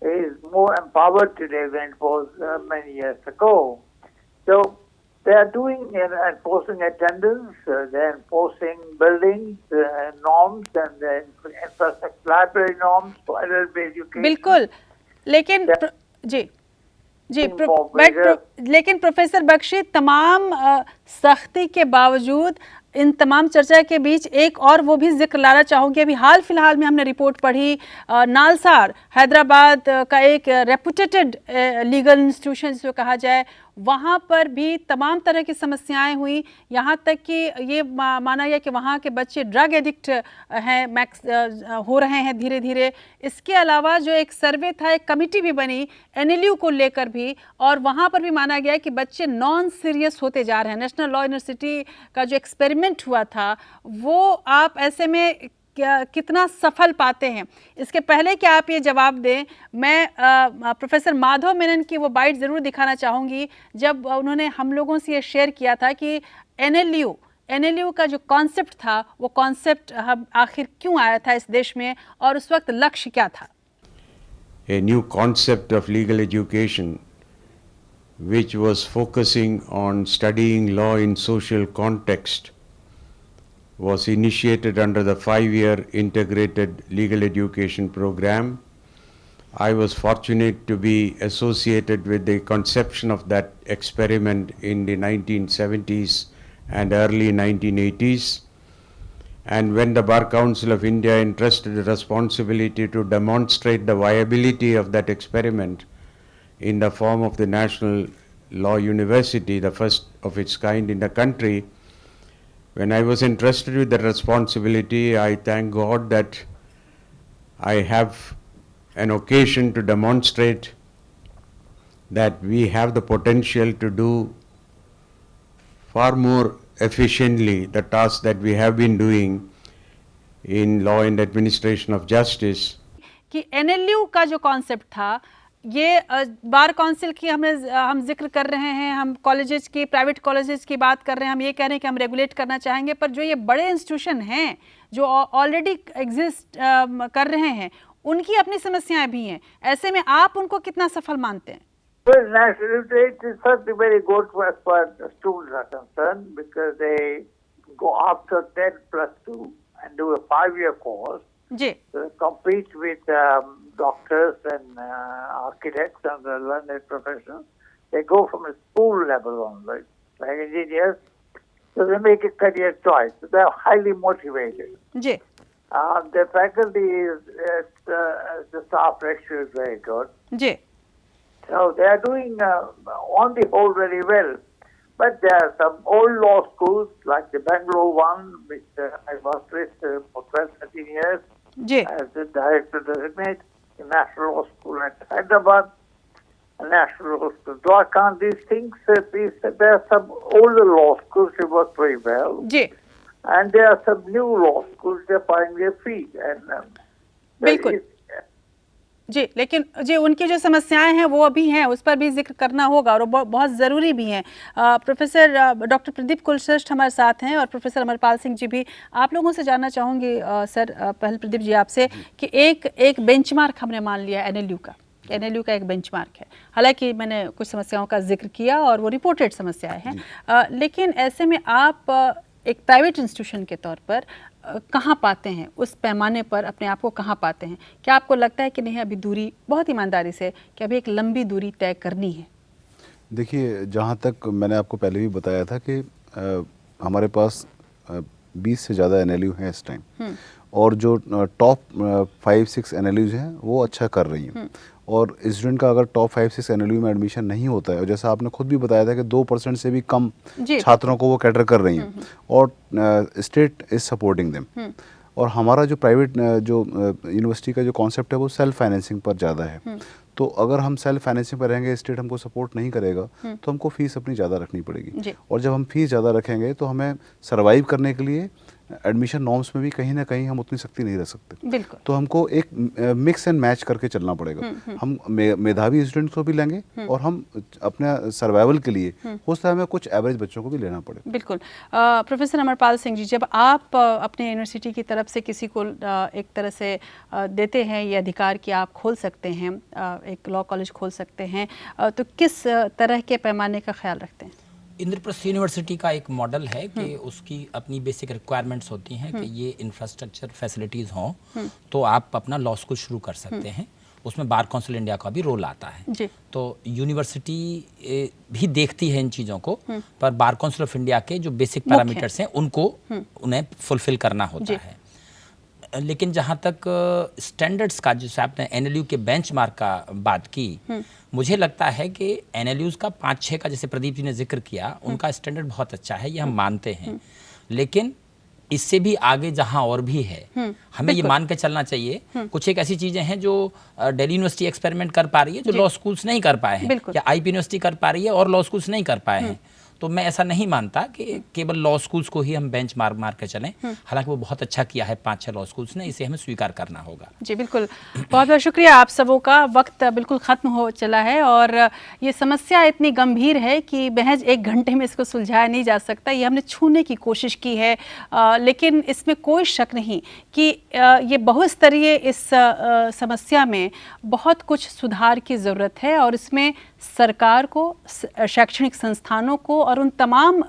Speaker 6: is more empowered today than it was many years ago. So they are doing enforcing attendance, they're enforcing buildings norms, and infrastructure library norms for adult education.
Speaker 1: बिल्कुल, लेकिन लेकिन प्रोफेसर बख्शी, तमाम सख्ती के बावजूद, इन तमाम चर्चा के बीच एक और वो भी जिक्र लाना चाहूँगी। अभी हाल फिलहाल में हमने रिपोर्ट पढ़ी, नालसार हैदराबाद का एक रेपुटेटेड लीगल इंस्टीट्यूशन जिसको कहा जाए, वहाँ पर भी तमाम तरह की समस्याएं हुई। यहाँ तक कि ये माना गया कि वहाँ के बच्चे ड्रग एडिक्ट हैं, हो रहे हैं धीरे धीरे। इसके अलावा जो एक सर्वे था, एक कमेटी भी बनी NLU को लेकर भी, और वहाँ पर भी माना गया कि बच्चे नॉन सीरियस होते जा रहे हैं। नेशनल लॉ यूनिवर्सिटी का जो एक्सपेरिमेंट हुआ था वो आप ऐसे में कितना सफल पाते हैं? इसके पहले कि आप ये जवाब दें, मैं प्रोफेसर माधव मेनन की वो बाइट ज़रूर दिखाना चाहूँगी जब उन्होंने हम लोगों से ये शेयर किया था कि NLU एनएलयू का जो कॉन्सेप्ट था वो कॉन्सेप्ट आखिर क्यों आया था इस देश में और उस वक्त लक्ष्य क्या था?
Speaker 12: A new concept of legal education which was focusing on studying law in social context was initiated under the 5-year integrated legal education program. I was fortunate to be associated with the conception of that experiment in the 1970s and early 1980s. And when the Bar Council of India entrusted the responsibility to demonstrate the viability of that experiment in the form of the National Law University, the first of its kind in the country, when I was entrusted with the responsibility, I thank God that I have an occasion to demonstrate that we have the potential to do far more efficiently the task that we have been doing in law and administration of justice.
Speaker 1: कि एनएलयू का जो कॉन्सेप्ट था, ये बार काउंसिल की हम जिक्र कर रहे हैं, हम कॉलेजेस की, प्राइवेट कॉलेजेस की बात कर रहे हैं, हम ये कह रहे हैं कि हम रेगुलेट करना चाहेंगे, पर जो ये बड़े इंस्टीट्यूशन हैं जो ऑलरेडी एग्जिस्ट कर रहे हैं, उनकी अपनी समस्याएं भी हैं। ऐसे में आप उनको कितना सफल मानते हैं?
Speaker 6: Well, naturally, it is certainly very good as far as the students are concerned because they go after 10 plus 2 and do a 5-year course.
Speaker 1: Ji.
Speaker 6: So they compete with doctors and architects and the learned professionals. They go from a school level only, like engineers. So they make a career choice. So they are highly motivated.
Speaker 1: Ji.
Speaker 6: The faculty is, the staff ratio is very good.
Speaker 1: Ji.
Speaker 6: So they are doing on the whole very well. But there are some old law schools like the Bangalore one, which I worked with for 12-13 years as the director designate, the National Law School at Hyderabad, the National Law School Dwarka. These things, there are some older law schools that work very well. And there are some new law schools that are finding their feet. And
Speaker 1: जी, लेकिन जी उनकी जो समस्याएं हैं वो अभी हैं, उस पर भी जिक्र करना होगा और बहुत ज़रूरी भी हैं। प्रोफेसर डॉक्टर प्रदीप कुलश्रेष्ठ हमारे साथ हैं और प्रोफेसर अमरपाल सिंह जी भी। आप लोगों से जानना चाहूँगी सर, पहले प्रदीप जी आपसे, कि एक बेंचमार्क हमने मान लिया एनएलयू का, एनएलयू का एक बेंचमार्क है। हालांकि मैंने कुछ समस्याओं का जिक्र किया और वो रिपोर्टेड समस्याएं हैं, लेकिन ऐसे में आप एक प्राइवेट इंस्टीट्यूशन के तौर पर कहाँ पाते हैं, उस पैमाने पर अपने आप को कहाँ पाते हैं? क्या आपको लगता है कि नहीं अभी दूरी, बहुत ईमानदारी से, कि अभी एक लंबी दूरी तय करनी है?
Speaker 8: देखिए, जहाँ तक मैंने आपको पहले भी बताया था कि हमारे पास 20 से ज़्यादा एनएलयू हैं इस टाइम, और जो टॉप 5-6 एनएलयूज हैं वो अच्छा कर रही हैं। और स्टूडेंट का अगर टॉप 5-6 एनएलयू में एडमिशन नहीं होता है, और जैसा आपने खुद भी बताया था कि 2% से भी कम छात्रों को वो कैटर कर रही हैं, और स्टेट इज सपोर्टिंग देम। और हमारा जो प्राइवेट जो यूनिवर्सिटी का जो कॉन्सेप्ट है वो सेल्फ फाइनेंसिंग पर ज़्यादा है। तो अगर हम सेल्फ फाइनेंसिंग पर रहेंगे, स्टेट हमको सपोर्ट नहीं करेगा, तो हमको फीस अपनी ज़्यादा रखनी पड़ेगी। और जब हम फीस ज़्यादा रखेंगे तो हमें सर्वाइव करने के लिए एडमिशन नॉर्म्स में भी कहीं ना कहीं हम उतनी सख्ती नहीं रख सकते। तो हमको एक मिक्स एंड मैच करके चलना पड़ेगा। हम मेधावी स्टूडेंट्स को भी लेंगे और हम अपने सर्वाइवल के लिए हो सकता है हमें कुछ एवरेज बच्चों को भी लेना पड़े।
Speaker 1: बिल्कुल। प्रोफेसर अमरपाल सिंह जी, जब आप अपने यूनिवर्सिटी की तरफ से किसी को एक तरह से देते हैं ये अधिकार कि आप खोल सकते हैं, एक लॉ कॉलेज खोल सकते हैं, तो किस तरह के पैमाने का ख्याल रखते हैं?
Speaker 10: इंद्रप्रस्थ यूनिवर्सिटी का एक मॉडल है कि उसकी अपनी बेसिक रिक्वायरमेंट्स होती हैं कि ये इंफ्रास्ट्रक्चर फैसिलिटीज़ हों तो आप अपना लॉ स्कूल शुरू कर सकते हैं। उसमें बार काउंसिल इंडिया का भी रोल आता है। तो यूनिवर्सिटी भी देखती है इन चीज़ों को, पर बार काउंसिल ऑफ इंडिया के जो बेसिक पैरामीटर्स हैं उन्हें फुलफिल करना होता है। लेकिन जहाँ तक स्टैंडर्ड्स का, जैसे आपने एनएलयू के बेंचमार्क का बात की, मुझे लगता है कि एनएलयूज़ का 5-6 का, जैसे प्रदीप जी ने जिक्र किया, उनका स्टैंडर्ड बहुत अच्छा है, ये हम मानते हैं। लेकिन इससे भी आगे जहाँ और भी है, हमें ये मान के चलना चाहिए। कुछ एक ऐसी चीज़ें हैं जो दिल्ली यूनिवर्सिटी एक्सपेरिमेंट कर पा रही है, जो लॉ स्कूल्स नहीं कर पाए हैं, या आईपी यूनिवर्सिटी कर पा रही है और लॉ स्कूल्स नहीं कर पाए हैं। तो मैं ऐसा नहीं मानता कि केवल लॉ स्कूल्स को ही हम बेंच मार के चलें। हालांकि वो बहुत अच्छा किया है 5-6 लॉ स्कूल्स ने, इसे हमें स्वीकार करना होगा।
Speaker 1: जी बिल्कुल, बहुत बहुत शुक्रिया आप सबों का। वक्त बिल्कुल ख़त्म हो चला है और ये समस्या इतनी गंभीर है कि महज 1 घंटे में इसको सुलझाया नहीं जा सकता। ये हमने छूने की कोशिश की है, लेकिन इसमें कोई शक नहीं कि ये बहुस्तरीय इस समस्या में बहुत कुछ सुधार की ज़रूरत है और इसमें सरकार को, शैक्षणिक संस्थानों को और उन तमाम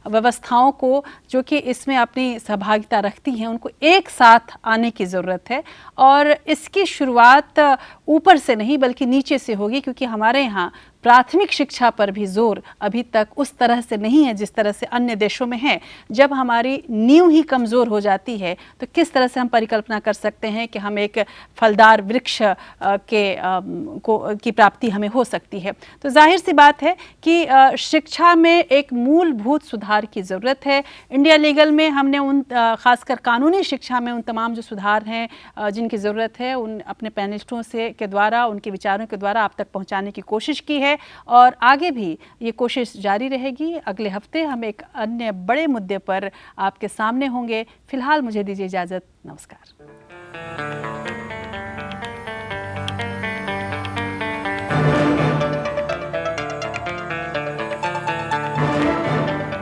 Speaker 1: व्यवस्थाओं को जो कि इसमें अपनी सहभागिता रखती हैं, उनको एक साथ आने की ज़रूरत है। और इसकी शुरुआत ऊपर से नहीं बल्कि नीचे से होगी, क्योंकि हमारे यहाँ प्राथमिक शिक्षा पर भी जोर अभी तक उस तरह से नहीं है जिस तरह से अन्य देशों में है। जब हमारी नींव ही कमज़ोर हो जाती है तो किस तरह से हम परिकल्पना कर सकते हैं कि हम एक फलदार वृक्ष की प्राप्ति हमें हो सकती है। तो जाहिर सी बात है कि शिक्षा में एक मूलभूत सुधार की ज़रूरत है। इंडिया लीगल में हमने उन खासकर कानूनी शिक्षा में उन तमाम जो सुधार हैं जिनकी ज़रूरत है, उन अपने पैनलिस्टों के द्वारा, उनके विचारों के द्वारा आप तक पहुँचाने की कोशिश की है और आगे भी ये कोशिश जारी रहेगी। अगले हफ्ते हम एक अन्य बड़े मुद्दे पर आपके सामने होंगे। फिलहाल मुझे दीजिए इजाज़त। नमस्कार।